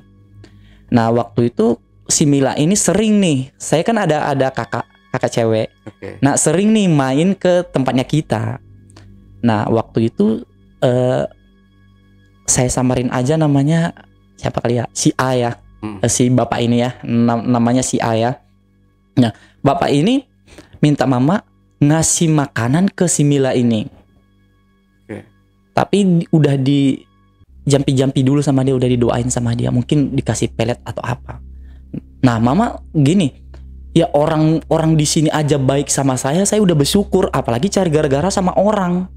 Nah, waktu itu si Mila ini sering nih, saya kan ada kakak kakak cewek. Oke. Nah sering nih main ke tempatnya kita. Nah waktu itu saya samarin aja namanya siapa kali ya, si A ya. Si bapak ini ya, namanya si A ya. Nah bapak ini minta mama ngasih makanan ke si Mila ini. Oke. Tapi udah di jampi-jampi dulu sama dia, udah didoain sama dia, mungkin dikasih pelet atau apa. Nah mama gini, ya orang di sini aja baik sama saya udah bersyukur, apalagi cari gara-gara sama orang.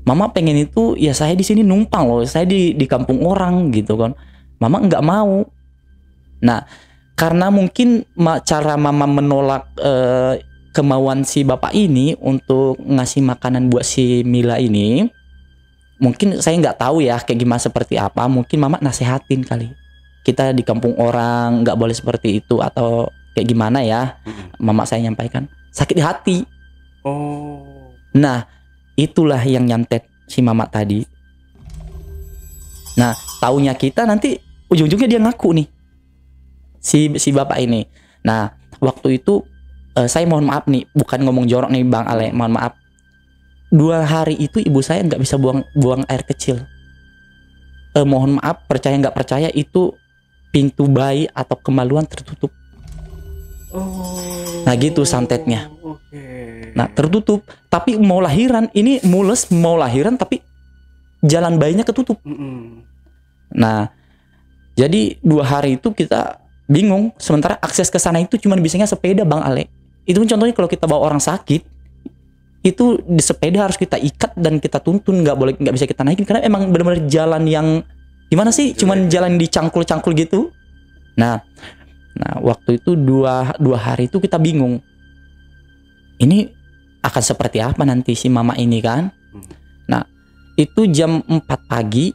Mama pengen itu ya saya di sini numpang loh, saya di kampung orang gitu kan. Mama nggak mau. Nah karena mungkin cara mama menolak kemauan si bapak ini untuk ngasih makanan buat si Mila ini, mungkin saya nggak tahu ya kayak gimana seperti apa. Mungkin mama nasehatin kali, kita di kampung orang nggak boleh seperti itu atau kayak gimana ya. Mama saya nyampaikan sakit di hati. Oh. Nah itulah yang nyantet si mama tadi. Nah taunya kita nanti ujung-ujungnya dia ngaku nih si bapak ini. Nah waktu itu saya mohon maaf nih, bukan ngomong jorok nih Bang Ale, mohon maaf. 2 hari itu ibu saya nggak bisa buang air kecil. Mohon maaf, percaya nggak percaya, itu pintu bayi atau kemaluan tertutup. Oh. Nah gitu santetnya. Oke. Nah tertutup, tapi mau lahiran, ini mules mau lahiran tapi jalan bayinya ketutup. Nah jadi 2 hari itu kita bingung, sementara akses ke sana itu cuma bisanya sepeda Bang Ale. Itu contohnya kalau kita bawa orang sakit, itu di sepeda harus kita ikat dan kita tuntun, nggak bisa kita naikin karena emang benar-benar jalan yang gimana sih, cuman jalan dicangkul-cangkul gitu. Nah waktu itu dua hari itu kita bingung, ini akan seperti apa nanti si mama ini kan. Nah itu jam 4 pagi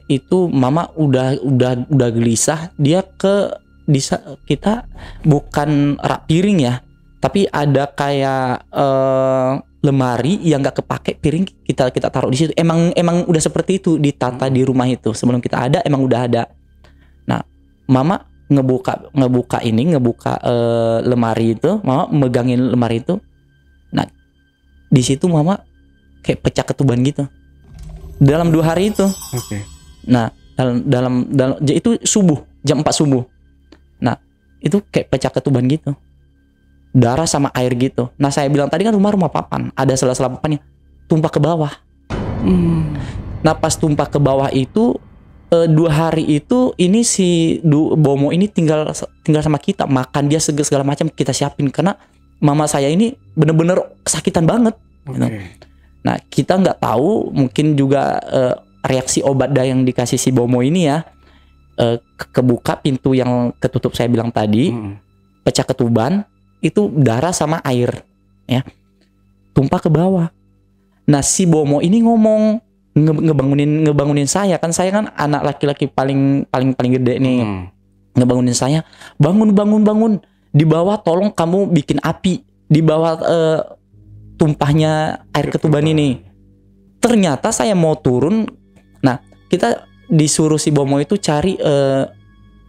itu mama udah gelisah. Dia kita bukan rak piring ya, tapi ada kayak lemari yang nggak kepake, piring kita taruh di situ. Emang udah seperti itu ditata di rumah itu, sebelum kita ada emang udah ada. Nah mama ngebuka lemari itu, mama megangin lemari itu. Nah di situ mama kayak pecah ketuban gitu dalam 2 hari itu. Oke. Nah dalam itu subuh, jam 4 subuh. Nah itu kayak pecah ketuban gitu, darah sama air gitu. Nah saya bilang tadi kan rumah papan, ada sela-sela papannya, tumpah ke bawah. Nah pas tumpah ke bawah itu 2 hari itu ini si Bomo ini tinggal sama kita, makan dia segala macam kita siapin karena mama saya ini bener-bener kesakitan banget. Gitu. Nah kita nggak tahu, mungkin juga reaksi obat yang dikasih si Bomo ini ya, kebuka pintu yang ketutup saya bilang tadi, pecah ketuban, itu darah sama air ya tumpah ke bawah. Nah si Bomo ini ngomong, ngebangunin saya kan anak laki-laki paling gede nih. Ngebangunin saya, bangun di bawah, tolong kamu bikin api di bawah tumpahnya air ketuban ini. Ternyata saya mau turun. Nah kita disuruh si Bomo itu cari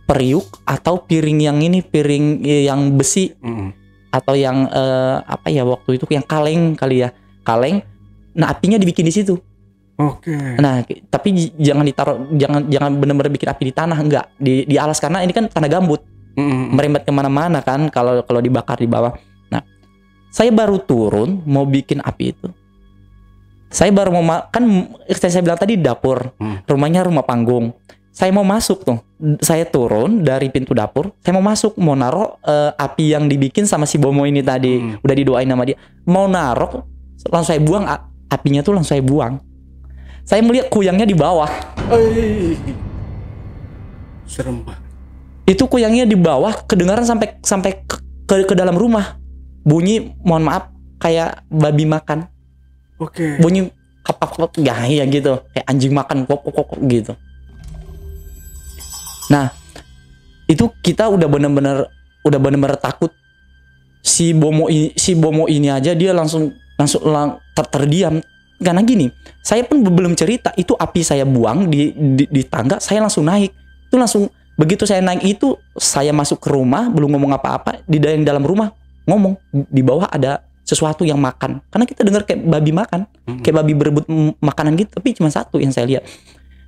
periuk atau piring yang besi, atau yang apa ya waktu itu, yang kaleng kali ya, kaleng. Nah apinya dibikin di situ. Oke. Nah tapi jangan ditaruh, jangan benar-benar bikin api di tanah, enggak di alas, karena ini kan tanah gambut, merembet kemana-mana kan kalau dibakar di bawah. Nah saya baru turun mau bikin api itu, saya baru mau kan saya bilang tadi dapur, rumahnya rumah panggung. Saya mau masuk tuh, saya turun dari pintu dapur, saya mau masuk, mau naruh api yang dibikin sama si Bomo ini tadi, udah didoain sama dia, mau naruh, langsung saya buang apinya tuh, langsung saya buang. Saya melihat kuyangnya di bawah. Serem banget. Itu kuyangnya di bawah, kedengaran sampai ke dalam rumah. Bunyi, mohon maaf, kayak babi makan. Oke. Bunyi kap ya gitu, kayak anjing makan kok gitu. Nah, itu kita udah bener-bener takut. Si Bomo ini aja dia langsung terdiam. Karena gini, saya pun belum cerita, itu api saya buang di tangga, saya langsung naik. Itu langsung begitu saya naik itu, saya masuk ke rumah, belum ngomong apa-apa, di dalam rumah ngomong di bawah ada sesuatu yang makan, karena kita dengar kayak babi makan, kayak babi berebut makanan gitu, tapi cuma satu yang saya lihat.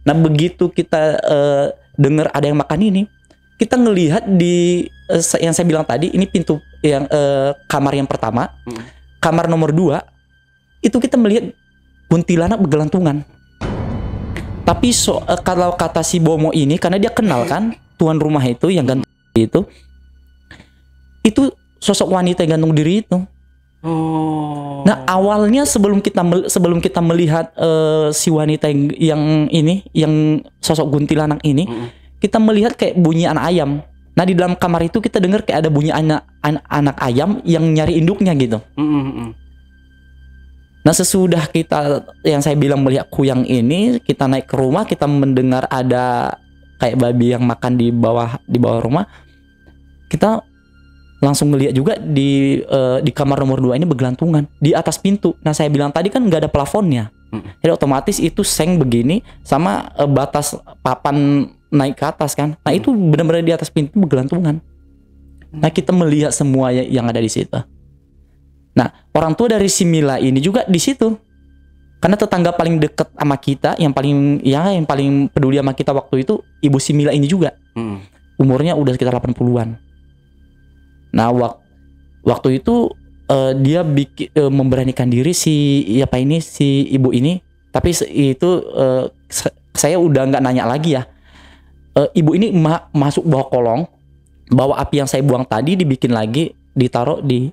Nah begitu kita dengar ada yang makan ini, kita ngelihat di yang saya bilang tadi, ini pintu yang kamar yang pertama, kamar nomor 2 itu kita melihat kuntilanak bergelantungan. Tapi kalau kata si Bomo ini, karena dia kenal kan tuan rumah itu yang gantung itu sosok wanita yang gantung diri itu. Nah awalnya sebelum kita melihat si wanita yang sosok kuntilanak ini, kita melihat kayak bunyi anak ayam. Nah di dalam kamar itu kita dengar kayak ada bunyi anak ayam yang nyari induknya gitu. Nah sesudah kita yang saya bilang melihat kuyang ini, kita naik ke rumah, kita mendengar ada kayak babi yang makan di bawah rumah. Kita langsung ngelihat juga di kamar nomor 2 ini bergelantungan di atas pintu. Nah saya bilang tadi kan nggak ada plafonnya, jadi otomatis itu seng begini sama batas papan naik ke atas kan. Nah itu benar-benar di atas pintu bergelantungan. Nah kita melihat semua yang ada di situ. Nah orang tua dari si Mila ini juga di situ, karena tetangga paling dekat sama kita, yang paling peduli sama kita waktu itu ibu si Mila ini juga. Umurnya udah sekitar 80-an. Nah waktu itu dia memberanikan diri si ibu ini, tapi itu saya udah nggak nanya lagi ya. Ibu ini masuk bawa kolong, bawa api yang saya buang tadi, dibikin lagi, ditaruh di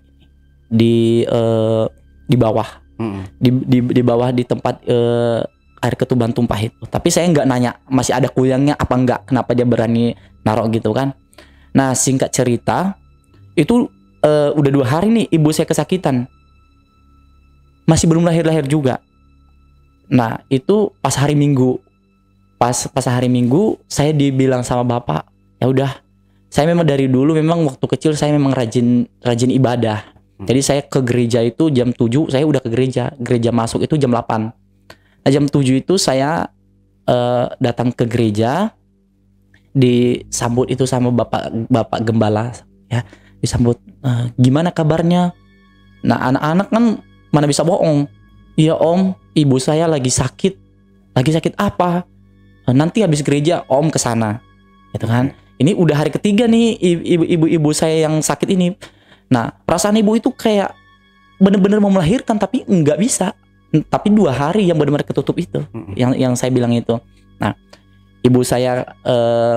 bawah, di bawah di tempat air ketuban tumpah itu. Tapi saya nggak nanya masih ada kuyangnya apa enggak, kenapa dia berani naruh gitu kan. Nah singkat cerita itu udah 2 hari nih ibu saya kesakitan, masih belum lahir juga. Nah itu pas hari Minggu, pas hari Minggu saya dibilang sama bapak, ya udah, saya memang dari dulu memang waktu kecil saya memang rajin ibadah. Jadi saya ke gereja itu jam 7 saya udah ke gereja masuk itu jam 8. Nah jam 7 itu saya datang ke gereja, disambut itu sama bapak gembala ya, disambut, gimana kabarnya? Nah anak-anak kan mana bisa bohong, iya om, ibu saya lagi sakit apa? Nanti habis gereja om kesana, gitu kan. Ini udah hari ketiga nih ibu saya yang sakit ini. Nah perasaan ibu itu kayak bener-bener mau melahirkan tapi nggak bisa. Tapi 2 hari yang benar-benar ketutup itu, yang saya bilang itu. Nah ibu saya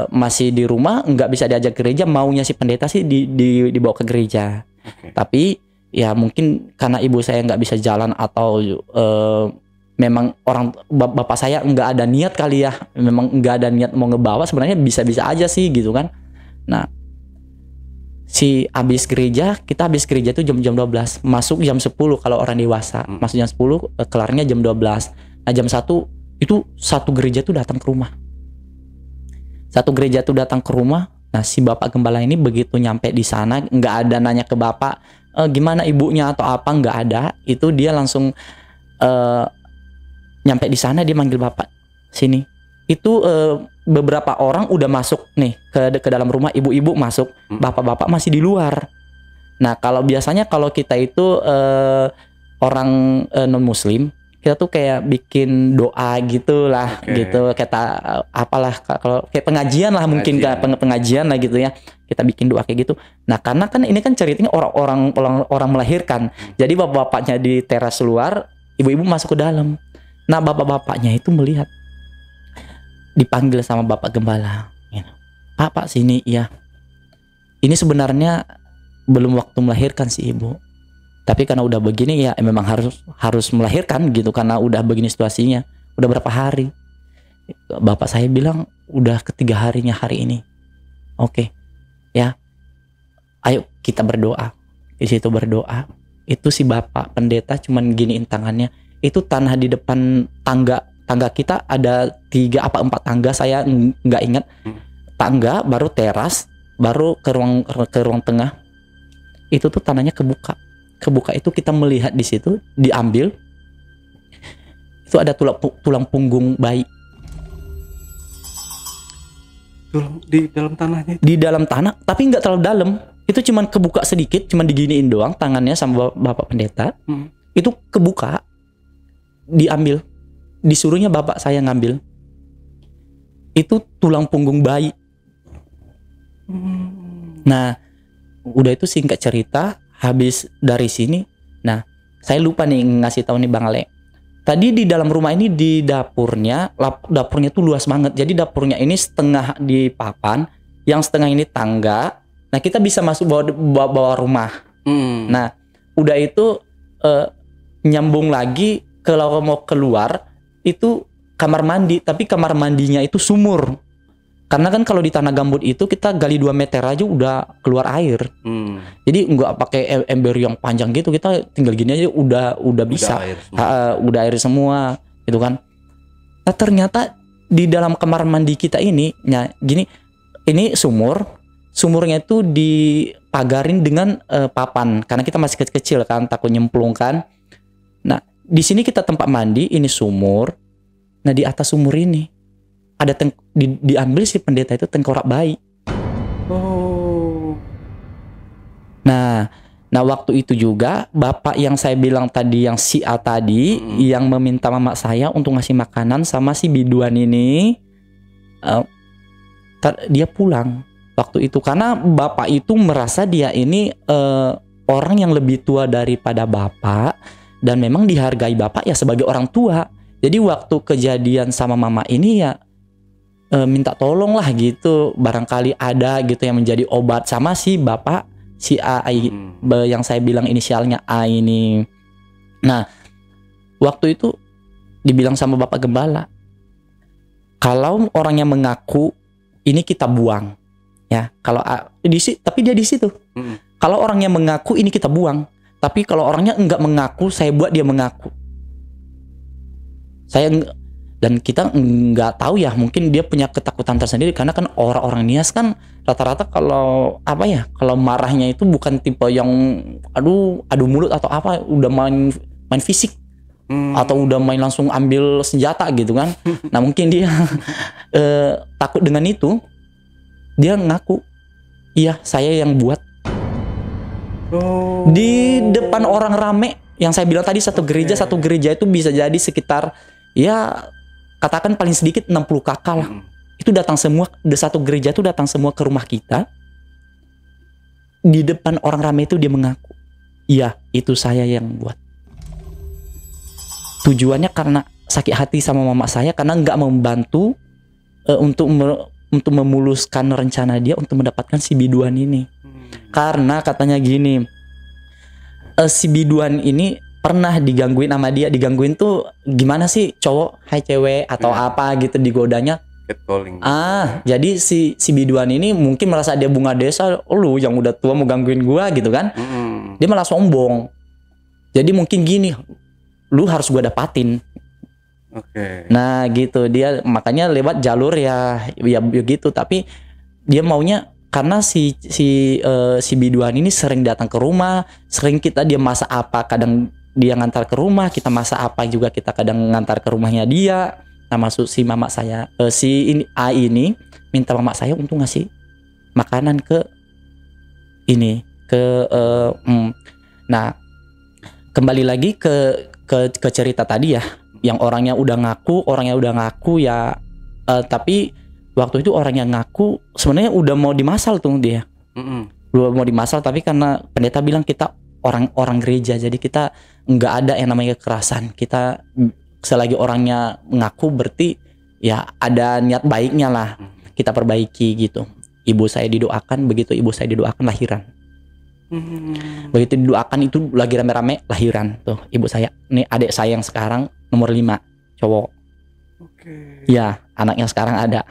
masih di rumah, nggak bisa diajak gereja, maunya si pendeta sih dibawa ke gereja. Tapi ya mungkin karena ibu saya nggak bisa jalan atau memang bapak saya nggak ada niat kali ya, memang nggak ada niat mau ngebawa, sebenarnya bisa-bisa aja sih gitu kan. Nah kita habis gereja itu jam 12, masuk jam 10 kalau orang dewasa, masuk jam 10, kelarnya jam 12. Nah jam 1 itu satu gereja tuh datang ke rumah. Nah si bapak gembala ini begitu nyampe di sana, nggak ada nanya ke bapak gimana ibunya atau apa, nggak ada. Itu dia langsung nyampe di sana, dia manggil bapak sini. Itu beberapa orang udah masuk nih ke dalam rumah, ibu-ibu masuk, bapak-bapak masih di luar. Nah kalau biasanya kalau kita itu orang non muslim, kita tuh kayak bikin doa gitulah, gitu, kata apalah, kalau kayak pengajian lah, mungkin pengajian lah gitu ya, kita bikin doa kayak gitu. Nah karena kan ini kan ceritanya orang melahirkan, jadi bapak-bapaknya di teras luar, ibu-ibu masuk ke dalam. Nah bapak-bapaknya itu melihat, dipanggil sama bapak gembala, Pak sini ya, ini sebenarnya belum waktu melahirkan si ibu, tapi karena udah begini ya memang harus melahirkan gitu, karena udah begini situasinya. Udah berapa hari? Bapak saya bilang udah ketiga harinya hari ini. Oke, ya, ayo kita berdoa. Di situ berdoa. Itu si bapak pendeta cuman giniin tangannya. Itu tanah di depan tangga kita ada 3 apa 4 tangga, saya nggak ingat. Tangga, baru teras, baru ke ruang tengah. Itu tuh tanahnya kebuka itu kita melihat di situ, diambil itu ada tulang punggung bayi di dalam tanahnya, di dalam tanah, tapi nggak terlalu dalam, Itu cuman kebuka sedikit, cuman diginiin doang tangannya sama bapak pendeta. Itu kebuka, diambil, disuruhnya bapak saya ngambil. Itu tulang punggung bayi. Nah, udah itu singkat cerita, habis dari sini. Nah, saya lupa nih ngasih tahu nih Bang Ale. Tadi di dalam rumah ini di dapurnya tuh luas banget. Jadi dapurnya ini setengah di papan, yang setengah ini tangga. Nah, kita bisa masuk bawa rumah. Nah, udah itu nyambung lagi kalau mau keluar itu kamar mandi, tapi kamar mandinya itu sumur. Karena kan kalau di tanah gambut itu kita gali 2 meter aja udah keluar air. Jadi nggak pakai ember yang panjang gitu, kita tinggal gini aja udah bisa. Udah air semua gitu kan. Nah, ternyata di dalam kamar mandi kita ini, nah gini, ini sumurnya itu dipagarin dengan papan karena kita masih kecil kan, takut nyemplung kan. Nah, di sini kita tempat mandi, ini sumur. Nah, di atas sumur ini ada diambil si pendeta itu tengkorak bayi. Nah, waktu itu juga bapak yang saya bilang tadi, yang si A tadi, yang meminta mama saya untuk ngasih makanan sama si biduan ini, dia pulang waktu itu karena bapak itu merasa dia ini orang yang lebih tua daripada bapak dan memang dihargai bapak ya sebagai orang tua. Jadi waktu kejadian sama mama ini ya minta tolong lah gitu, barangkali ada gitu yang menjadi obat sama si bapak si A yang saya bilang inisialnya A ini. Nah, waktu itu dibilang sama bapak gembala, kalau orangnya mengaku ini kita buang ya. Kalau tapi dia di situ. Kalau orangnya mengaku ini kita buang, tapi kalau orangnya enggak mengaku, saya buat dia mengaku. Dan kita nggak tahu ya, mungkin dia punya ketakutan tersendiri karena kan orang-orang Nias kan rata-rata kalau kalau marahnya itu bukan tipe yang adu mulut atau apa, udah main fisik atau udah main langsung ambil senjata gitu kan. Nah, mungkin dia takut dengan itu, dia ngaku, iya saya yang buat. Di depan orang rame yang saya bilang tadi, satu gereja itu bisa jadi sekitar ya katakan paling sedikit 60 kakak lah. Itu datang semua, satu gereja itu datang semua ke rumah kita. Di depan orang ramai itu dia mengaku, iya itu saya yang buat. Tujuannya karena sakit hati sama mama saya karena nggak membantu untuk memuluskan rencana dia untuk mendapatkan si biduan ini. Karena katanya gini, si biduan ini pernah digangguin sama dia. Digangguin tuh gimana sih, cowok hai cewek atau apa gitu digodanya. Catcalling. Jadi si biduan ini mungkin merasa dia bunga desa, lu yang udah tua mau gangguin gua gitu kan. Dia malah sombong. Jadi mungkin gini, lu harus gua dapatin. Nah gitu, dia makanya lewat jalur ya gitu. Tapi dia maunya karena si biduan ini sering datang ke rumah, sering dia masak apa, kadang dia ngantar ke rumah, kita masak apa juga kita kadang ngantar ke rumahnya dia. Nah, masuk si mama saya, A ini minta mama saya untuk ngasih makanan ke Nah, kembali lagi ke cerita tadi ya, yang orangnya udah ngaku ya, tapi waktu itu orang yang ngaku sebenarnya udah mau dimasal tuh dia. Udah mau dimasal, tapi karena pendeta bilang kita orang gereja, jadi kita nggak ada yang namanya kekerasan. Kita selagi orangnya ngaku berarti ya ada niat baiknya lah, kita perbaiki gitu. Ibu saya didoakan, begitu ibu saya didoakan lahiran. Begitu didoakan itu lagi rame-rame lahiran tuh ibu saya. Ini adik saya yang sekarang nomor 5 cowok. Ya, anaknya sekarang ada.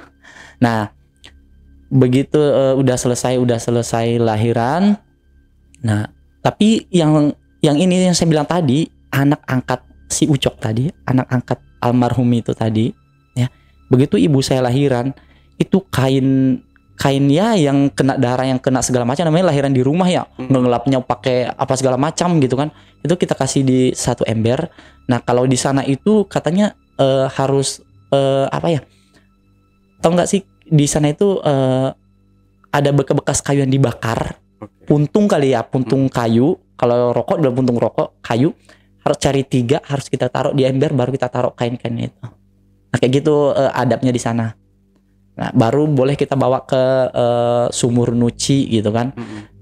Nah, begitu udah selesai lahiran. Nah, tapi yang ini yang saya bilang tadi, anak angkat si Ucok tadi, anak angkat almarhum itu tadi, ya. Begitu ibu saya lahiran, itu kainnya yang kena darah, yang kena segala macam, namanya lahiran di rumah ya, ngelapnya pakai apa segala macam gitu kan. Itu kita kasih di satu ember. Nah, kalau di sana itu katanya harus tahu nggak sih, di sana itu ada bekas kayu yang dibakar. puntung kali ya, puntung kayu. Kalau rokok dalam puntung rokok kayu harus cari 3, harus kita taruh di ember, baru kita taruh kain-kainnya itu. Nah, kayak gitu adabnya di sana. Nah, baru boleh kita bawa ke sumur nyuci gitu kan.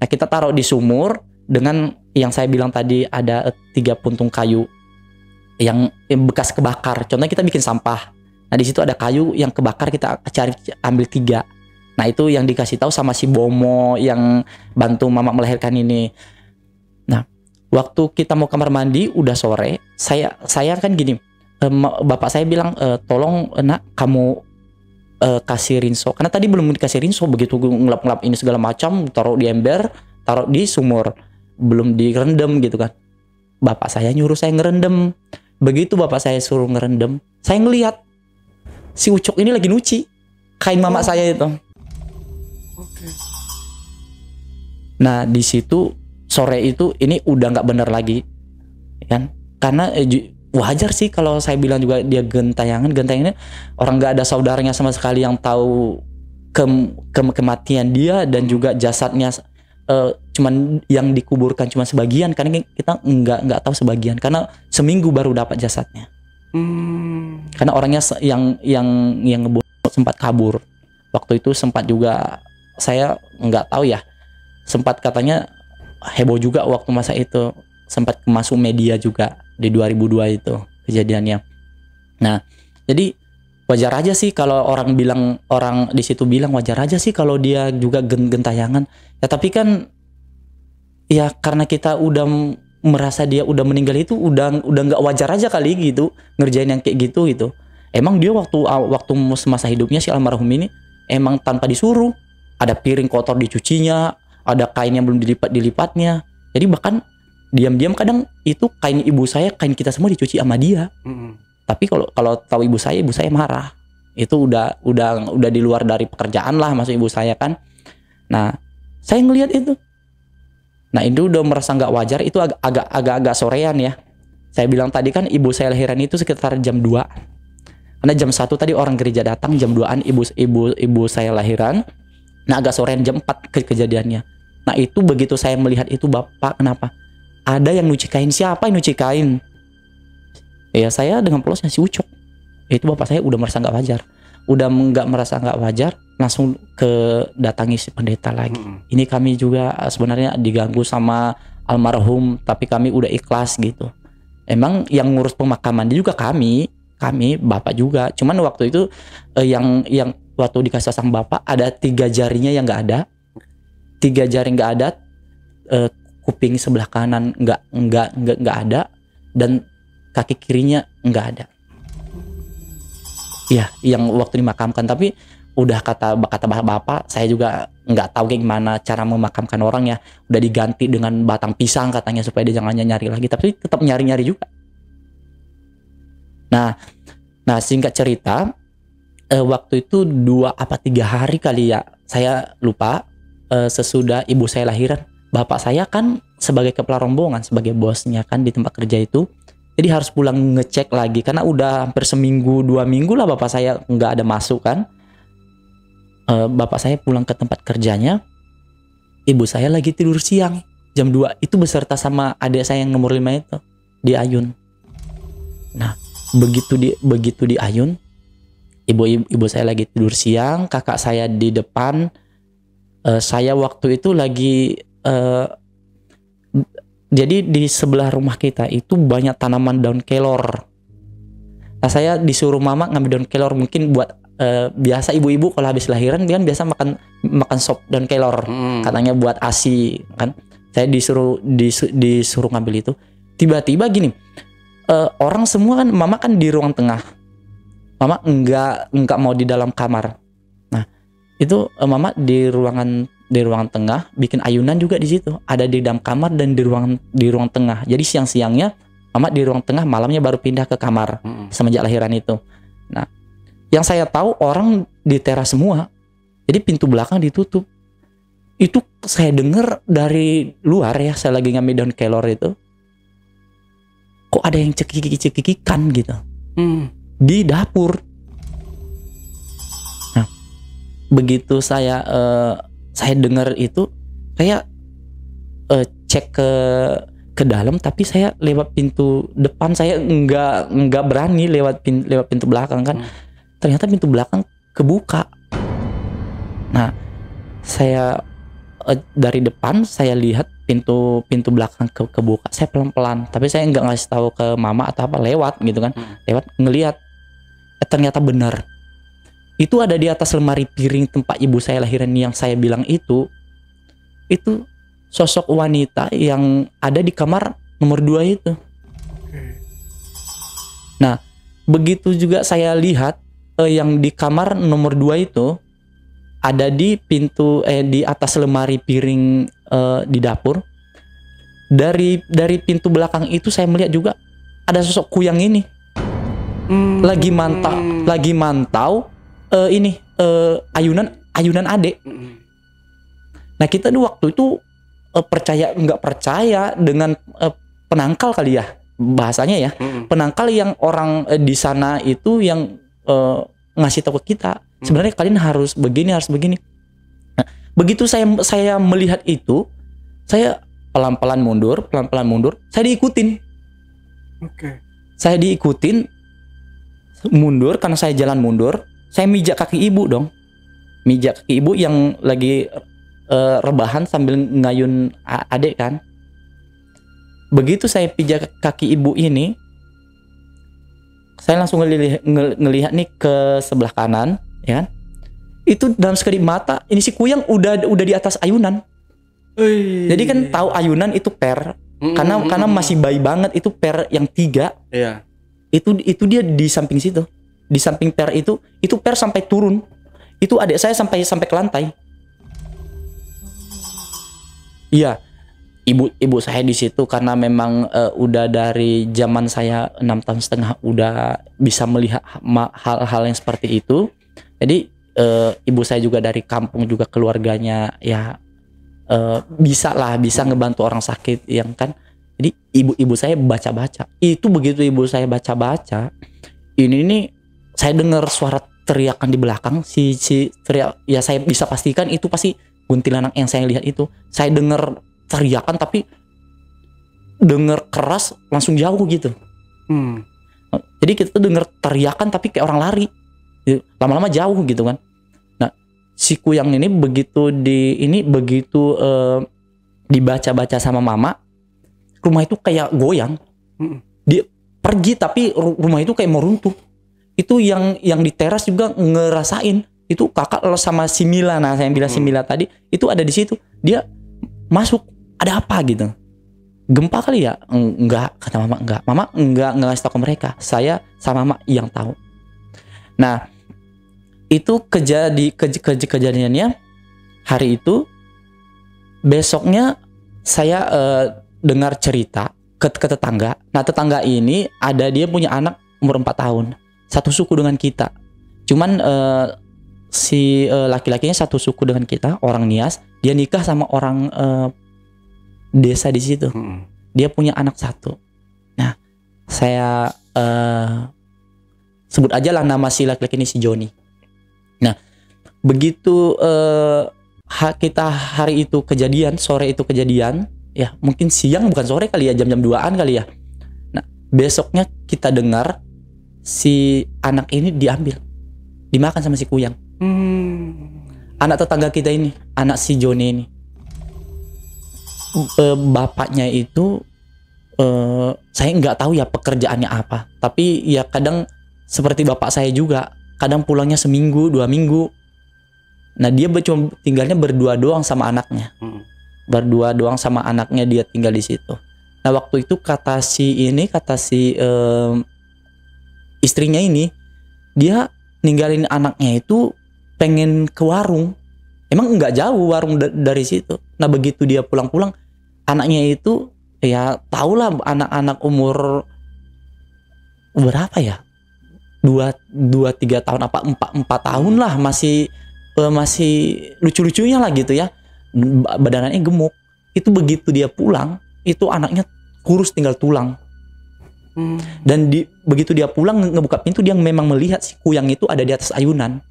Nah, kita taruh di sumur dengan yang saya bilang tadi ada 3 puntung kayu yang bekas kebakar. Contohnya kita bikin sampah. Nah, di situ ada kayu yang kebakar, kita ambil 3. Nah, itu yang dikasih tahu sama si Bomo yang bantu mama melahirkan ini. Nah, waktu kita mau kamar mandi udah sore, saya kan gini, bapak saya bilang, tolong nak kamu kasih rinso, karena tadi belum dikasih rinso. Begitu ngelap-ngelap ini segala macam, taruh di ember, taruh di sumur, belum direndam gitu kan. Bapak saya nyuruh saya ngerendam. Begitu bapak saya suruh ngerendam, saya ngelihat si Ucok ini lagi nyuci kain mama saya itu. Nah, di situ sore itu ini udah nggak bener lagi kan, karena wajar sih kalau saya bilang juga dia gentayangan orang nggak ada saudaranya sama sekali yang tahu kematian dia, dan juga jasadnya cuman yang dikuburkan cuma sebagian, karena kita nggak tahu sebagian karena seminggu baru dapat jasadnya. Karena orangnya yang ngebunuh sempat kabur. Waktu itu sempat juga saya nggak tahu ya, sempat katanya heboh juga waktu masa itu, sempat masuk media juga di 2002 itu kejadiannya. Nah, jadi wajar aja sih kalau orang di situ bilang wajar aja sih kalau dia juga gentayangan. Ya tapi kan ya karena kita udah merasa dia udah meninggal itu udah nggak wajar aja kali gitu ngerjain yang kayak gitu. Emang dia waktu semasa hidupnya si almarhum ini emang tanpa disuruh, ada piring kotor dicucinya, ada kain yang belum dilipatnya. Jadi bahkan diam-diam kadang itu kain ibu saya, kain kita semua dicuci sama dia. Tapi kalau tahu ibu saya marah. Itu udah di luar dari pekerjaan lah maksud ibu saya kan. Nah, saya ngelihat itu. Nah, itu udah merasa nggak wajar. Itu agak sorean ya. Saya bilang tadi kan ibu saya lahiran itu sekitar jam 2. Karena jam 1 tadi orang gereja datang, jam 2-an ibu saya lahiran. Nah, agak sorean jam 4 kejadiannya. Nah, itu begitu saya melihat itu, Bapak, kenapa? Ada yang nyuci kain. Siapa yang nyuci kain? Ya saya dengan polosnya si Ucok. Itu bapak saya udah merasa nggak wajar. Udah nggak merasa nggak wajar, langsung datangi si pendeta lagi. Ini kami juga sebenarnya diganggu sama almarhum, tapi kami udah ikhlas gitu. Emang yang ngurus pemakaman dia juga kami bapak juga. Cuman waktu itu yang waktu dikasih sama bapak ada 3 jarinya yang nggak ada. 3 jari nggak ada, kuping sebelah kanan nggak ada, dan kaki kirinya nggak ada. Ya, yang waktu dimakamkan. Tapi udah kata bapak, saya juga nggak tahu kayak gimana cara memakamkan orang ya. Udah diganti dengan batang pisang katanya supaya dia jangan nyari lagi. Tapi tetap nyari juga. Nah singkat cerita, waktu itu 2 apa 3 hari kali ya, saya lupa. Sesudah ibu saya lahiran, bapak saya kan sebagai kepala rombongan, sebagai bosnya kan di tempat kerja itu, jadi harus pulang ngecek lagi karena udah hampir seminggu 2 minggu lah bapak saya nggak ada masuk kan. Bapak saya pulang ke tempat kerjanya, ibu saya lagi tidur siang jam 2 itu beserta sama adik saya yang nomor 5 itu di ayun. Nah, begitu di ayun, ibu saya lagi tidur siang, kakak saya di depan. Saya waktu itu lagi jadi di sebelah rumah kita itu banyak tanaman daun kelor. Nah, saya disuruh mama ngambil daun kelor, mungkin buat biasa ibu-ibu kalau habis lahiran dia kan biasa makan sop daun kelor, katanya buat ASI kan. Saya disuruh ngambil itu. Tiba-tiba gini, orang semua kan, mama kan di ruang tengah, mama enggak mau di dalam kamar. Itu mama di ruangan tengah bikin ayunan juga di situ, ada di dalam kamar dan di ruang tengah. Jadi siang-siangnya mama di ruang tengah, malamnya baru pindah ke kamar semenjak lahiran itu. Nah, yang saya tahu orang di teras semua, jadi pintu belakang ditutup. Itu saya dengar dari luar ya, saya lagi ngambil daun kelor itu, kok ada yang cekikikan gitu di dapur. Begitu saya dengar itu, kayak cek ke dalam, tapi saya lewat pintu depan, saya nggak berani lewat pintu belakang kan. Ternyata pintu belakang kebuka. Nah, saya dari depan saya lihat pintu belakang kebuka. Saya pelan-pelan, tapi saya nggak ngasih tahu ke mama atau apa, lewat gitu kan. Lewat ngelihat. Ternyata benar. Itu ada di atas lemari piring tempat ibu saya lahiran yang saya bilang itu sosok wanita yang ada di kamar nomor 2 itu. Nah, begitu juga saya lihat yang di kamar nomor 2 itu ada di pintu di atas lemari piring di dapur. Dari pintu belakang itu saya melihat juga ada sosok kuyang ini. Lagi mantau ayunan adek. Nah, kita di waktu itu percaya nggak percaya dengan penangkal kali ya bahasanya ya. Penangkal yang orang di sana itu yang ngasih tahu ke kita, sebenarnya kalian harus begini. Nah, begitu saya melihat itu, saya pelan-pelan mundur, saya diikutin. Saya diikutin mundur, karena saya jalan mundur, saya mijak kaki ibu dong. Mijak kaki ibu yang lagi rebahan sambil ngayun adek kan. Begitu saya pijak kaki ibu ini, saya langsung ngelihat nih ke sebelah kanan, ya kan? Itu dalam sekedip mata, ini si kuyang udah di atas ayunan. Jadi kan tahu ayunan itu per, karena masih bayi banget, itu per yang 3. Iya. Itu dia di samping situ, di samping per itu per sampai turun, itu adik saya sampai ke lantai. Iya, ibu saya di situ karena memang udah dari zaman saya 6,5 tahun udah bisa melihat hal-hal yang seperti itu. Jadi ibu saya juga dari kampung juga, keluarganya ya bisa ngebantu orang sakit yang kan. Jadi ibu saya baca-baca. Itu begitu ibu saya baca-baca, ini saya dengar suara teriakan di belakang. Si teriak, ya saya bisa pastikan itu pasti kuntilanak yang saya lihat itu. Saya dengar teriakan tapi dengar keras langsung jauh gitu. Jadi kita tuh dengar teriakan tapi kayak orang lari. Lama-lama jauh gitu kan. Nah, si kuyang ini begitu dibaca-baca sama mama, rumah itu kayak goyang. Dia pergi tapi rumah itu kayak mau runtuh. Itu yang di teras juga ngerasain. Itu kakak sama si Mila. Nah, saya bilang si Mila tadi itu ada di situ. Dia masuk, ada apa gitu. Gempa kali ya? Enggak, kata mama enggak. Mama enggak ngasih tahu ke mereka. Saya sama mama yang tahu. Nah, itu kejadiannya hari itu. Besoknya saya dengar cerita ke tetangga. Nah, tetangga ini dia punya anak umur 4 tahun. Satu suku dengan kita. Cuman si laki-lakinya satu suku dengan kita, orang Nias. Dia nikah sama orang desa di situ. Dia punya anak 1. Nah, saya sebut aja lah nama si laki-laki ini si Joni. Nah, begitu kita hari itu kejadian, sore itu kejadian, ya mungkin siang bukan sore kali ya, jam-jam 2-an kali ya. Nah, besoknya kita dengar si anak ini dimakan sama si kuyang. Anak tetangga kita ini, anak si Joni ini. Bapaknya itu saya nggak tahu ya pekerjaannya apa, tapi ya kadang seperti bapak saya juga, kadang pulangnya seminggu 2 minggu. Nah, dia cuma tinggalnya berdua doang sama anaknya. Berdua doang sama anaknya, dia tinggal di situ. Nah, waktu itu kata si istrinya ini, dia ninggalin anaknya itu pengen ke warung. Emang nggak jauh warung dari situ. Nah, begitu dia pulang-pulang, anaknya itu ya tahulah anak-anak umur berapa ya? 2-3 tahun apa 4 tahun lah, masih lucu-lucunya lah gitu ya. Badannya gemuk. Itu begitu dia pulang, itu anaknya kurus tinggal tulang. Dan begitu dia pulang ngebuka pintu, dia memang melihat si kuyang itu ada di atas ayunan.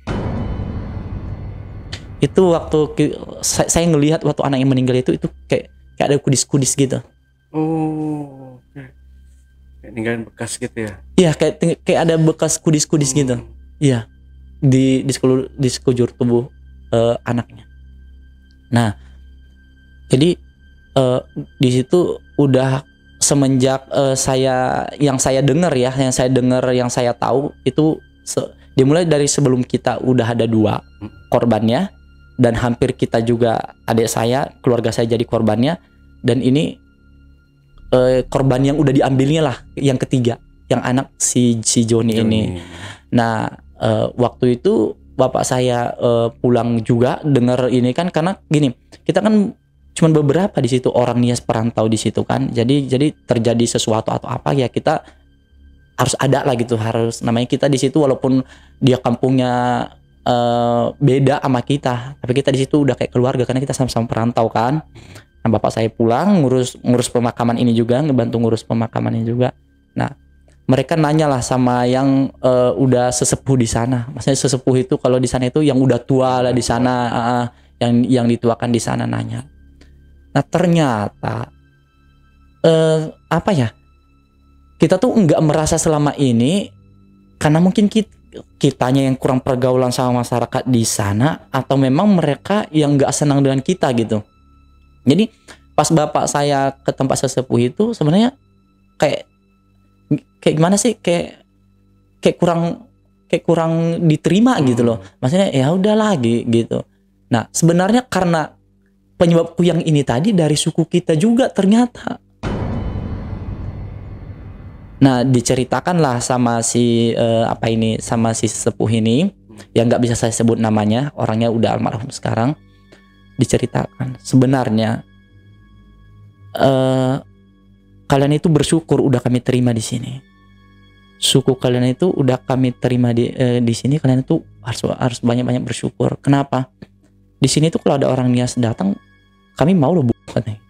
Itu waktu saya ngelihat waktu anak yang meninggal itu kayak kayak ada kudis-kudis gitu. Oh, oke. Kayak ninggalin bekas gitu ya. Iya, kayak ada bekas kudis-kudis gitu. Iya. Di sekujur tubuh anaknya. Nah, jadi di situ udah semenjak yang saya dengar, yang saya tahu itu dimulai dari sebelum kita udah ada 2 korbannya, dan hampir kita juga, adik saya, keluarga saya jadi korbannya, dan ini korban yang udah diambilnya lah yang ketiga, yang anak si Joni ini. Nah, waktu itu bapak saya pulang juga dengar ini kan, karena gini, kita kan cuman beberapa di situ orang Nias perantau di situ kan, jadi terjadi sesuatu atau apa ya kita harus ada lah gitu, harus namanya kita di situ walaupun dia kampungnya beda sama kita, tapi kita di situ udah kayak keluarga karena kita sama-sama perantau kan. Nah, bapak saya pulang ngurus pemakaman ini juga, ngebantu ngurus pemakaman ini juga. Nah, mereka nanya lah sama yang udah sesepuh di sana. Maksudnya sesepuh itu kalau di sana itu yang udah tua lah di sana, yang dituakan di sana nanya. Nah, ternyata apa ya? Kita tuh nggak merasa selama ini karena mungkin kitanya yang kurang pergaulan sama masyarakat di sana, atau memang mereka yang nggak senang dengan kita gitu. Jadi pas bapak saya ke tempat sesepuh itu sebenarnya kayak gimana sih, kayak kurang diterima gitu loh. Maksudnya ya udah lagi gitu. Nah, sebenarnya karena penyebab kuyang ini tadi dari suku kita juga ternyata. Nah, diceritakanlah sama si sama si sesepuh ini yang nggak bisa saya sebut namanya, orangnya udah almarhum sekarang. Diceritakan sebenarnya kalian itu bersyukur udah kami terima di sini. Suku kalian itu udah kami terima di sini, kalian itu harus banyak-banyak bersyukur. Kenapa? Di sini tuh kalau ada orang Nias datang, kami mau loh katanya.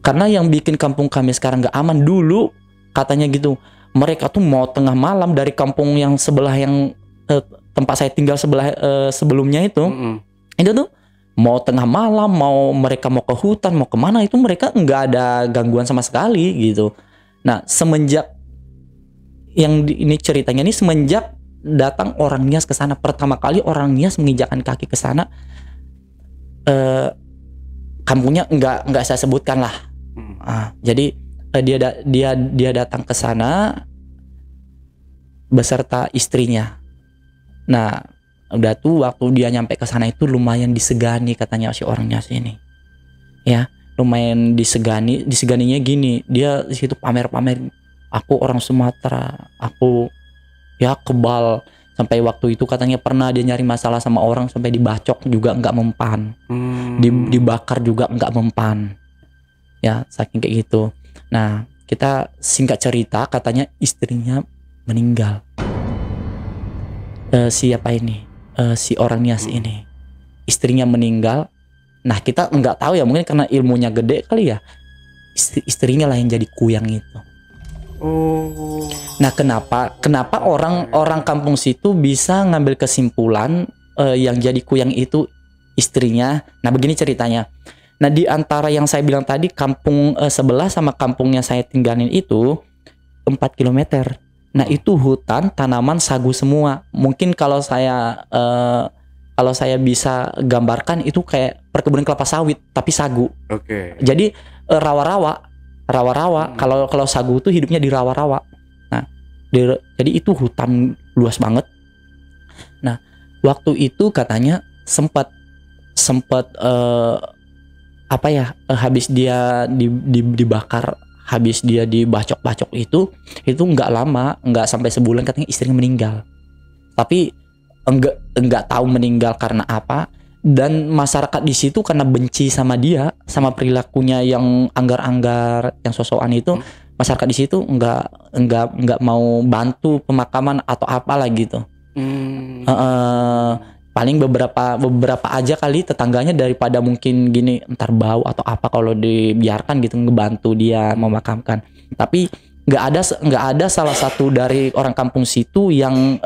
Karena yang bikin kampung kami sekarang gak aman dulu katanya gitu. Mereka tuh mau tengah malam dari kampung yang sebelah yang tempat saya tinggal sebelumnya itu. Itu tuh mau tengah malam, mereka mau ke hutan, mau kemana itu mereka nggak ada gangguan sama sekali gitu. Nah, semenjak yang ini ceritanya ini semenjak datang orang Nias ke sana, pertama kali orang Nias menginjakkan kaki ke sana, kampungnya nggak saya sebutkan lah. Jadi dia datang ke sana beserta istrinya. Nah, udah tuh waktu dia nyampe ke sana itu lumayan disegani katanya si orang Nias ini. Ya, lumayan diseganinya gini. Dia di situ pamer-pamer, aku orang Sumatera, aku ya kebal. Sampai waktu itu katanya pernah dia nyari masalah sama orang sampai dibacok juga nggak mempan. Dibakar juga nggak mempan. Ya, saking kayak gitu. Nah, kita singkat cerita katanya istrinya meninggal. Siapa ini? Si orang Nias ini. Istrinya meninggal. Nah, kita nggak tahu ya, mungkin karena ilmunya gede kali ya. Istrinya lah yang jadi kuyang itu. Nah, kenapa orang kampung situ bisa ngambil kesimpulan yang jadi kuyang itu istrinya? Nah, begini ceritanya. Nah, di antara yang saya bilang tadi kampung sebelah sama kampungnya saya tinggalin itu 4 kilometer. Nah, itu hutan, tanaman, sagu semua. Mungkin kalau saya bisa gambarkan itu kayak perkebunan kelapa sawit tapi sagu. Oke. Jadi rawa-rawa. Kalau sagu itu hidupnya di rawa-rawa. Nah, jadi itu hutan luas banget. Nah, waktu itu katanya sempat habis dia dibakar, habis dia dibacok-bacok itu nggak lama, nggak sampai sebulan katanya istrinya meninggal. Tapi enggak tahu meninggal karena apa. Dan masyarakat di situ karena benci sama dia, sama perilakunya yang anggar-anggar, yang sosokan itu, masyarakat di situ enggak mau bantu pemakaman atau apalah gitu. Paling beberapa aja kali tetangganya, daripada mungkin gini entar bau atau apa kalau dibiarkan gitu, ngebantu dia memakamkan. Tapi nggak ada salah satu dari orang kampung situ yang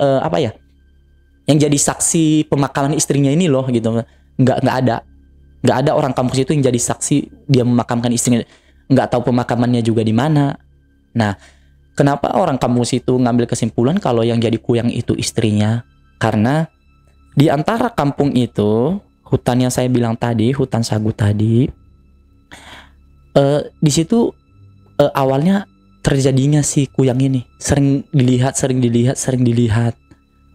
yang jadi saksi pemakaman istrinya ini loh gitu. Nggak ada. Nggak ada orang kampus itu yang jadi saksi dia memakamkan istrinya, nggak tahu pemakamannya juga di mana. Nah, kenapa orang kampus itu ngambil kesimpulan kalau yang jadi kuyang itu istrinya? Karena di antara kampung itu, hutan yang saya bilang tadi, hutan sagu tadi, di situ awalnya terjadinya si kuyang ini sering dilihat,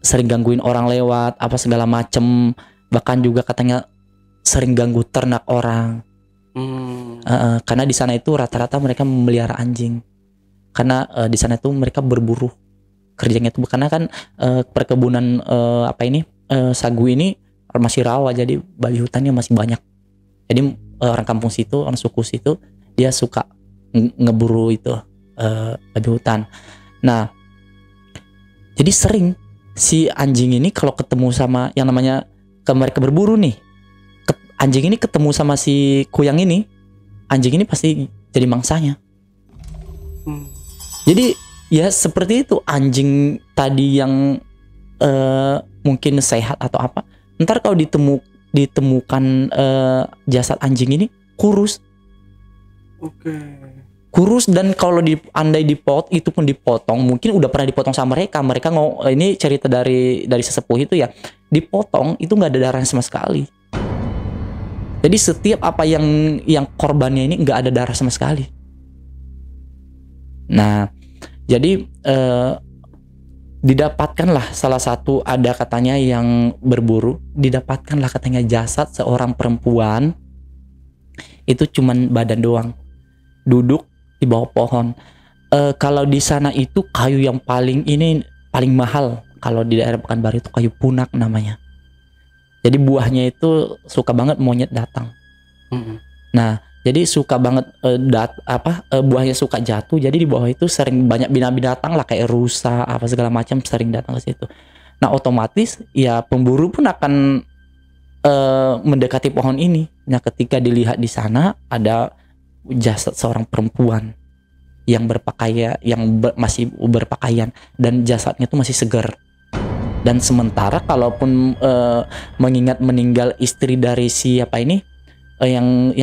sering gangguin orang lewat apa segala macem, bahkan juga katanya sering ganggu ternak orang. Karena di sana itu rata-rata mereka memelihara anjing, karena di sana itu mereka berburu kerjanya itu, karena kan perkebunan sagu ini masih rawa, jadi babi hutannya masih banyak. Jadi orang kampung situ, orang suku situ, dia suka ngeburu itu babi hutan. Nah, jadi sering si anjing ini kalau ketemu sama yang namanya mereka berburu nih, anjing ini ketemu sama si kuyang ini, anjing ini pasti jadi mangsanya. Jadi ya seperti itu, anjing tadi yang mungkin sehat atau apa, ntar kalau ditemukan jasad anjing ini kurus. Kurus, dan kalau andai itu pun dipotong, mungkin udah pernah dipotong sama mereka ini cerita dari sesepuh itu ya, dipotong itu nggak ada darahnya sama sekali. Jadi setiap apa yang korbannya ini nggak ada darah sama sekali. Nah, jadi didapatkanlah salah satu, ada katanya yang berburu, didapatkanlah katanya jasad seorang perempuan, itu cuman badan doang, duduk di bawah pohon. Kalau di sana itu kayu yang paling mahal kalau di daerah Pekanbaru itu kayu punak namanya. Jadi buahnya itu suka banget monyet datang. Nah, jadi suka banget buahnya suka jatuh. Jadi di bawah itu sering banyak binatang lah kayak rusa apa segala macam sering datang ke situ. Nah, otomatis ya pemburu pun akan mendekati pohon ini. Nah, ketika dilihat di sana ada jasad seorang perempuan yang masih berpakaian, dan jasadnya itu masih segar. Dan sementara kalaupun mengingat meninggal istri dari siapa ini, yang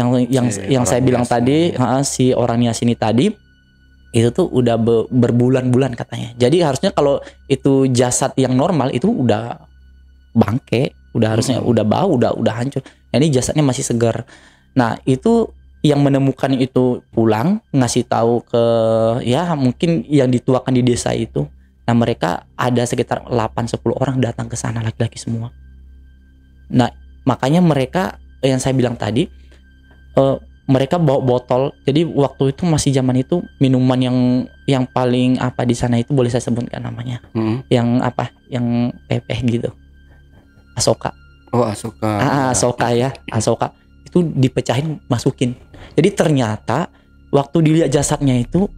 saya bilang tadi, si orang Nias ini tadi, itu tuh udah berbulan-bulan katanya. Jadi harusnya kalau itu jasad yang normal itu udah bangke, udah harusnya udah bau, udah hancur. Nah, ini jasadnya masih segar. Nah, itu yang menemukan itu pulang ngasih tahu ke mungkin yang dituakan di desa itu. Nah, mereka ada sekitar 8-10 orang datang ke sana, laki-laki semua. Nah, makanya mereka yang saya bilang tadi, mereka bawa botol. Jadi waktu itu masih zaman itu minuman yang paling apa di sana itu, boleh saya sebutkan namanya, yang pepeh gitu, Asoka. Asoka ya, Asoka itu dipecahin, masukin. Jadi ternyata waktu dilihat jasadnya itu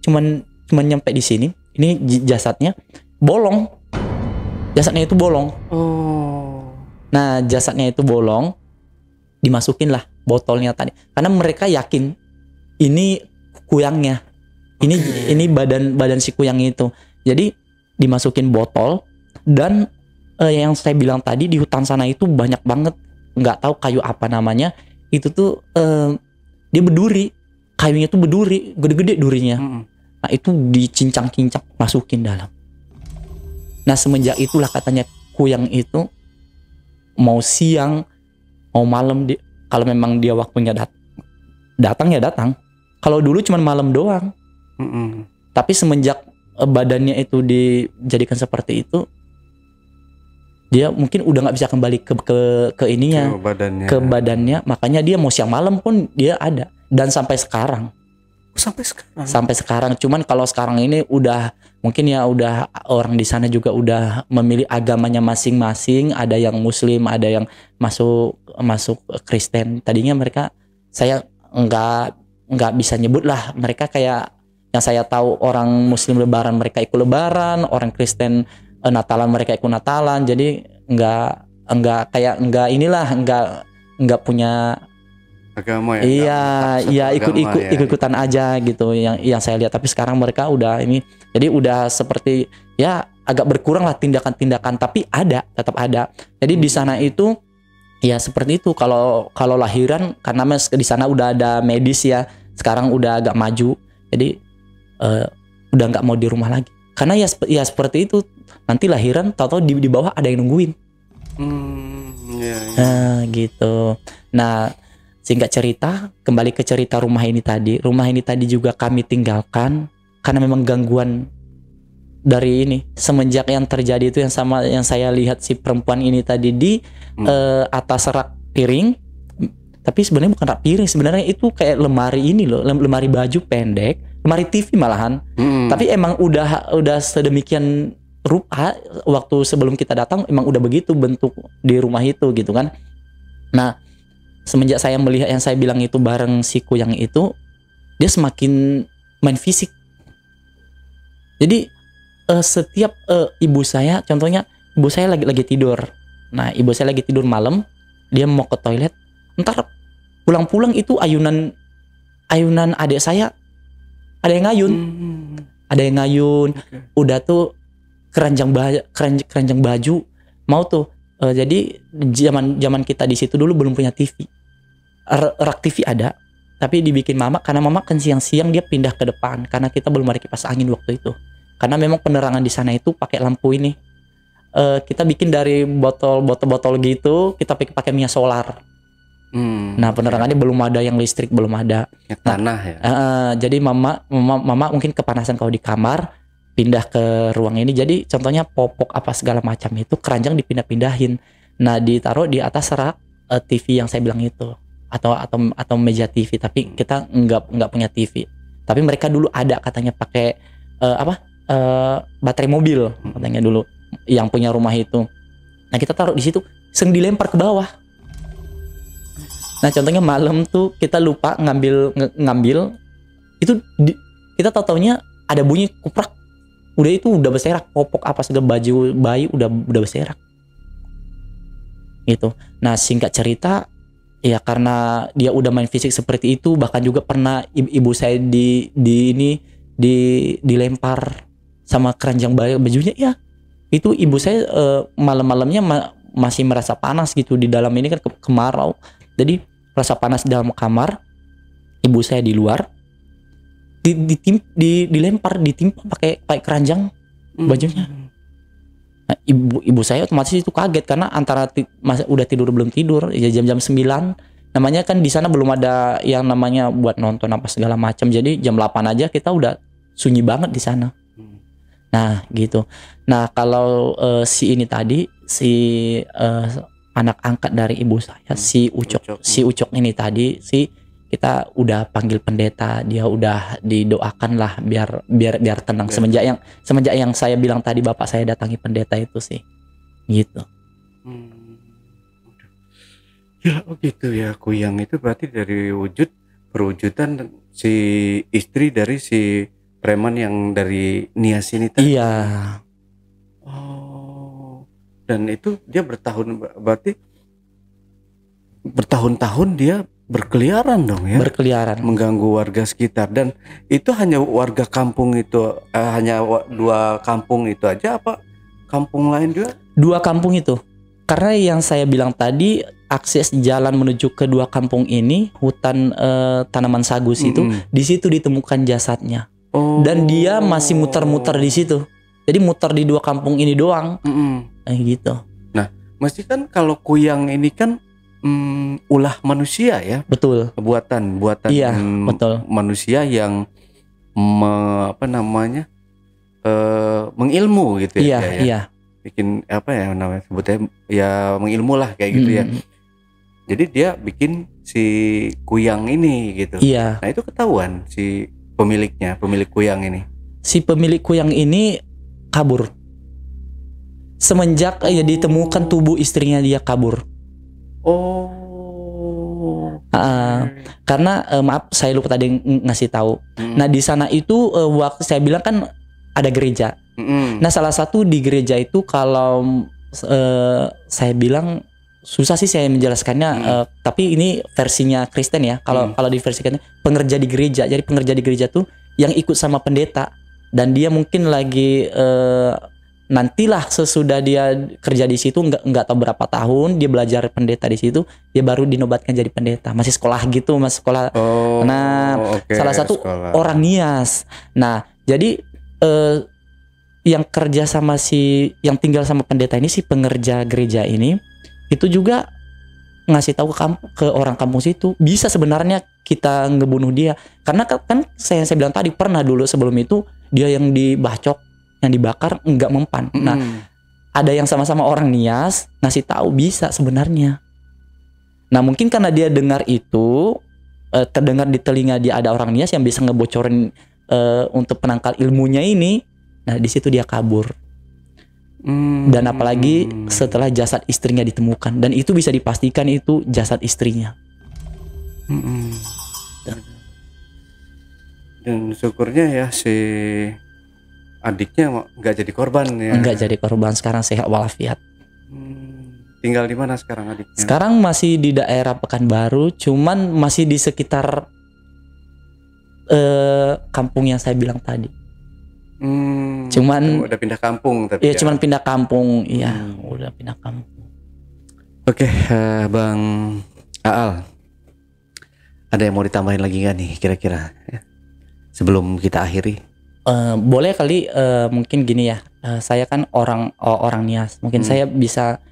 cuman nyampe di sini. Ini jasadnya bolong. Jasadnya itu bolong. Nah, jasadnya itu bolong, dimasukin lah botolnya tadi. Karena mereka yakin ini kuyangnya. Ini badan si kuyang itu. Jadi dimasukin botol, dan yang saya bilang tadi di hutan sana itu banyak banget, nggak tahu kayu apa namanya. Itu tuh dia berduri. Kayunya tuh berduri, gede-gede durinya. Nah, itu dicincang-cincang, masukin dalam. Nah, semenjak itulah katanya kuyang itu mau siang, mau malam, kalau memang dia waktunya datang ya datang. Kalau dulu cuma malam doang. Tapi semenjak badannya itu dijadikan seperti itu, dia mungkin udah nggak bisa kembali ke ininya, ke badannya. Makanya dia mau siang malam pun dia ada. Dan sampai sekarang. Sampai sekarang. Cuman kalau sekarang ini udah mungkin ya udah orang di sana juga udah memilih agamanya masing-masing. Ada yang Muslim, ada yang masuk Kristen. Tadinya mereka, saya nggak bisa nyebut lah. Mereka kayak yang saya tahu, orang Muslim Lebaran mereka ikut Lebaran, orang Kristen Natalan mereka ikut Natalan. Jadi nggak punya agama ya. Iya, ikut-ikutan aja gitu yang saya lihat. Tapi sekarang mereka udah jadi udah seperti ya agak berkurang lah tindakan-tindakan, tapi tetap ada. Jadi di sana itu Ya seperti itu. Kalau lahiran karena di sana udah ada medis ya. Sekarang udah agak maju. Jadi udah nggak mau di rumah lagi. Karena ya seperti itu. Nanti lahiran tahu-tahu di bawah ada yang nungguin. Ya. Nah, gitu. Nah, singkat cerita, kembali ke cerita rumah ini tadi. Rumah ini tadi juga kami tinggalkan karena memang gangguan dari ini. Semenjak yang terjadi itu yang sama yang saya lihat si perempuan ini tadi di atas rak piring. Tapi sebenarnya bukan rak piring, sebenarnya itu kayak lemari ini loh, lemari baju pendek, lemari TV malahan. Tapi emang udah sedemikian rupa waktu sebelum kita datang emang udah begitu bentuk di rumah itu gitu kan. Nah, semenjak saya melihat yang saya bilang itu bareng si Kuyang itu, dia semakin main fisik. Jadi setiap ibu saya, contohnya ibu saya lagi tidur. Nah, ibu saya lagi tidur malam, dia mau ke toilet. Ntar pulang-pulang itu ayunan adik saya ada yang ngayun. Ada yang ngayun. Udah tuh keranjang baju mau tuh. Jadi zaman kita di situ dulu belum punya TV. Rak TV ada, tapi dibikin mama karena mama kan siang-siang dia pindah ke depan karena kita belum ada kipas angin waktu itu. Karena memang penerangan di sana itu pakai lampu ini. Kita bikin dari botol gitu, kita pakai minyak solar. Nah, penerangannya belum ada yang listrik, belum ada. Ya, tanah ya. Jadi mama mungkin kepanasan kalau di kamar, pindah ke ruang ini. Jadi contohnya popok apa segala macam itu keranjang dipindah-pindahin. Nah, ditaruh di atas rak TV yang saya bilang itu, atau meja TV. Tapi kita nggak punya TV. Tapi mereka dulu ada katanya pakai baterai mobil katanya dulu yang punya rumah itu. Nah, kita taruh di situ, dilempar ke bawah. Nah, contohnya malam tuh kita lupa ngambil itu kita tahu-taunya ada bunyi kuprak. Udah berserak, popok apa segala baju bayi udah berserak. Gitu. Nah, singkat cerita ya karena dia udah main fisik seperti itu, bahkan juga pernah ibu saya dilempar sama keranjang bajunya ya. Itu ibu saya malam-malamnya masih merasa panas gitu di dalam ini kan kemarau. Jadi rasa panas di dalam kamar, ibu saya di luar, ditimpa pakai keranjang bajunya. Nah, ibu saya otomatis itu kaget karena antara udah tidur belum tidur, ya jam 9. Namanya kan di sana belum ada yang namanya buat nonton apa segala macam. Jadi jam 8 aja kita udah sunyi banget di sana. Nah, gitu. Nah, kalau si ini tadi anak angkat dari ibu saya, si Ucok ini tadi, kita udah panggil pendeta, dia udah didoakan lah biar tenang. Semenjak yang saya bilang tadi bapak saya datangi pendeta itu sih, gitu. Ya gitu ya, Kuyang itu berarti dari perwujudan si istri dari si preman yang dari Nias ini tadi. Iya. Dan itu dia bertahun-tahun dia berkeliaran dong ya. Berkeliaran. Mengganggu warga sekitar. Dan itu hanya warga kampung itu, hanya 2 kampung itu aja apa kampung lain juga? 2 kampung itu. Karena yang saya bilang tadi, akses jalan menuju ke 2 kampung ini, hutan tanaman sagus itu, di situ ditemukan jasadnya. Dan dia masih muter-muter di situ. Jadi muter di 2 kampung ini doang. Gitu. Nah, mesti kan kalau Kuyang ini kan ulah manusia ya. Betul. Buatan iya, betul. Manusia yang mengilmu gitu ya. Iya. Bikin apa ya namanya sebutnya ya mengilmu lah kayak gitu ya. Jadi dia bikin si Kuyang ini gitu. Iya. Nah, itu ketahuan si pemilik Kuyang ini. Si pemilik Kuyang ini kabur. Semenjak ditemukan tubuh istrinya, dia kabur. Karena maaf saya lupa tadi ngasih tahu. Nah, di sana itu waktu saya bilang kan ada gereja. Nah, salah satu di gereja itu kalau saya bilang susah sih saya menjelaskannya, tapi ini versinya Kristen ya. Kalau di versi Kristen, pengerja di gereja. Jadi pengerja di gereja tuh yang ikut sama pendeta, dan dia mungkin lagi nantilah sesudah dia kerja di situ nggak tahu berapa tahun dia belajar pendeta di situ, dia baru dinobatkan jadi pendeta. Masih sekolah gitu, masih sekolah. Salah satu sekolah. Orang Nias. Nah, jadi yang kerja sama yang tinggal sama pendeta ini, si pengerja gereja ini itu juga ngasih tahu ke orang kampung situ, bisa sebenarnya kita ngebunuh dia. Karena kan saya bilang tadi, pernah dulu sebelum itu dia yang dibacok, yang dibakar nggak mempan. Nah, ada yang sama-sama orang Nias ngasih tahu bisa sebenarnya. Nah, mungkin karena dia dengar itu, terdengar di telinga dia ada orang Nias yang bisa ngebocorin untuk penangkal ilmunya ini. Nah, di situ dia kabur. Dan apalagi setelah jasad istrinya ditemukan, dan itu bisa dipastikan itu jasad istrinya. Dan syukurnya ya si adiknya nggak jadi korban ya. Nggak jadi korban, sekarang sehat walafiat. Tinggal di mana sekarang adiknya? Sekarang masih di daerah Pekanbaru, cuman masih di sekitar kampung yang saya bilang tadi. Cuman udah pindah kampung tapi ya, cuman pindah kampung, iya, udah pindah kampung. Oke, Bang Aal, ada yang mau ditambahin lagi nggak nih kira-kira sebelum kita akhiri? Boleh kali, mungkin gini ya, saya kan orang Nias, mungkin saya bisa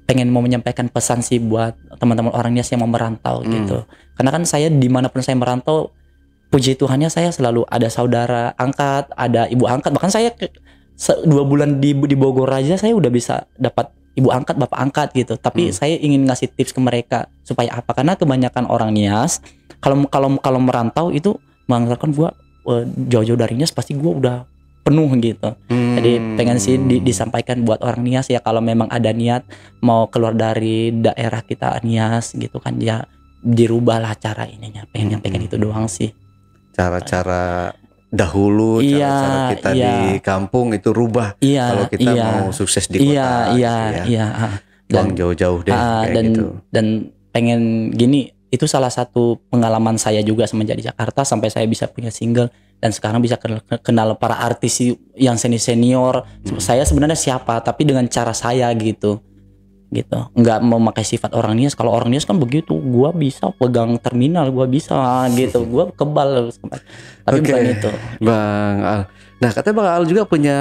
pengen mau menyampaikan pesan sih buat teman-teman orang Nias yang mau merantau gitu. Karena kan saya dimanapun saya merantau, puji Tuhannya saya selalu ada saudara angkat, ada ibu angkat. Bahkan saya 2 bulan di Bogor aja saya udah bisa dapat ibu angkat, bapak angkat gitu. Tapi saya ingin ngasih tips ke mereka supaya apa? Karena kebanyakan orang Nias kalau merantau itu mengatakan gua jauh-jauh dari Nias pasti gua udah penuh gitu. Jadi pengen sih disampaikan buat orang Nias ya, kalau memang ada niat mau keluar dari daerah kita Nias gitu kan, ya dirubahlah cara ininya. Pengen itu doang sih. Cara-cara dahulu, cara-cara kita di kampung itu rubah. Kalau kita mau sukses di kota. Buang jauh-jauh deh kayak gitu. Dan pengen gini, itu salah satu pengalaman saya juga semenjak di Jakarta sampai saya bisa punya single dan sekarang bisa kenal para artis yang senior. Saya sebenarnya siapa, tapi dengan cara saya gitu. Nggak memakai sifat orang Nias. Kalau orang Nias kan begitu, gua bisa pegang terminal, gua bisa gitu, gua kebal. Tapi bukan itu. Bang Al, nah katanya Bang Al juga punya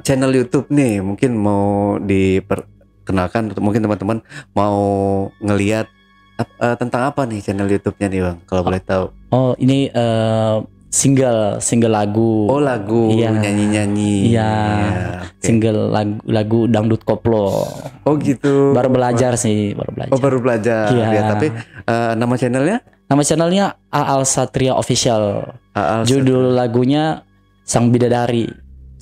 channel YouTube nih, mungkin mau diperkenalkan, mungkin teman-teman mau ngelihat tentang apa nih channel YouTube-nya nih Bang, kalau boleh tahu. Oh, ini single lagu. Oh, lagu, nyanyi-nyanyi. Iya. Okay. Single lagu dangdut koplo. Oh gitu. Baru belajar sih, baru belajar. Oh, baru belajar. Iya. Ya, tapi nama channelnya? Nama channelnya Aal Satria Official. Judul lagunya Sang Bidadari.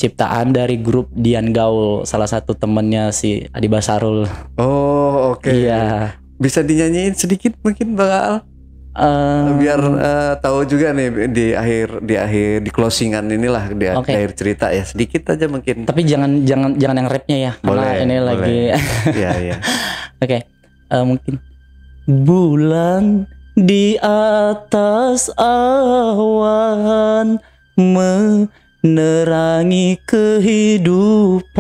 Ciptaan dari grup Dian Gaul, salah satu temennya si Adi Basarul. Oh, oke. Iya. Bisa dinyanyiin sedikit mungkin Bang Aal? Biar tahu juga nih di akhir di closingan inilah di akhir cerita ya, sedikit aja mungkin. Tapi jangan yang rapnya ya. Boleh, ini boleh. Lagi. Iya. Oke. Mungkin bulan di atas awan menerangi kehidupan,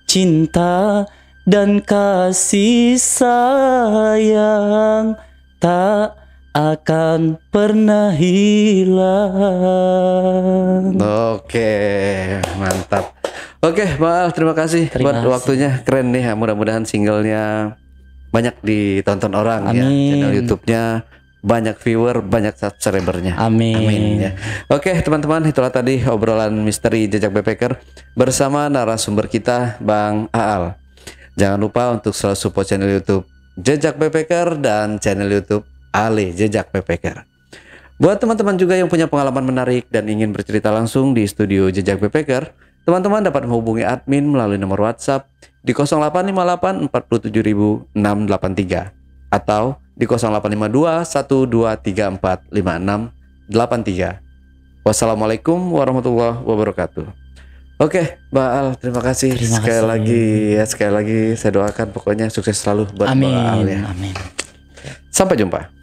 cinta dan kasih sayang tak akan pernah hilang. Oke, mantap. Oke, Bang Al, terima kasih buat waktunya, keren nih. Mudah-mudahan singlenya banyak ditonton orang. Amin. Ya. Channel YouTube-nya banyak viewer, banyak subscribernya. Amin. Ya. Oke, teman-teman, itulah tadi obrolan misteri Jejak Backpacker bersama narasumber kita Bang Aal. Jangan lupa untuk selalu support channel YouTube Jejak Backpacker dan channel YouTube Ale Jejak Backpacker. Buat teman-teman juga yang punya pengalaman menarik dan ingin bercerita langsung di studio Jejak Backpacker, teman-teman dapat menghubungi admin melalui nomor WhatsApp di 0858 47683 atau di 0852 1234 5683. Wassalamualaikum warahmatullahi wabarakatuh. Oke, Mbak Al, terima kasih. Sekali lagi saya doakan pokoknya sukses selalu buat Mbak Al ya. Amin. Sampai jumpa.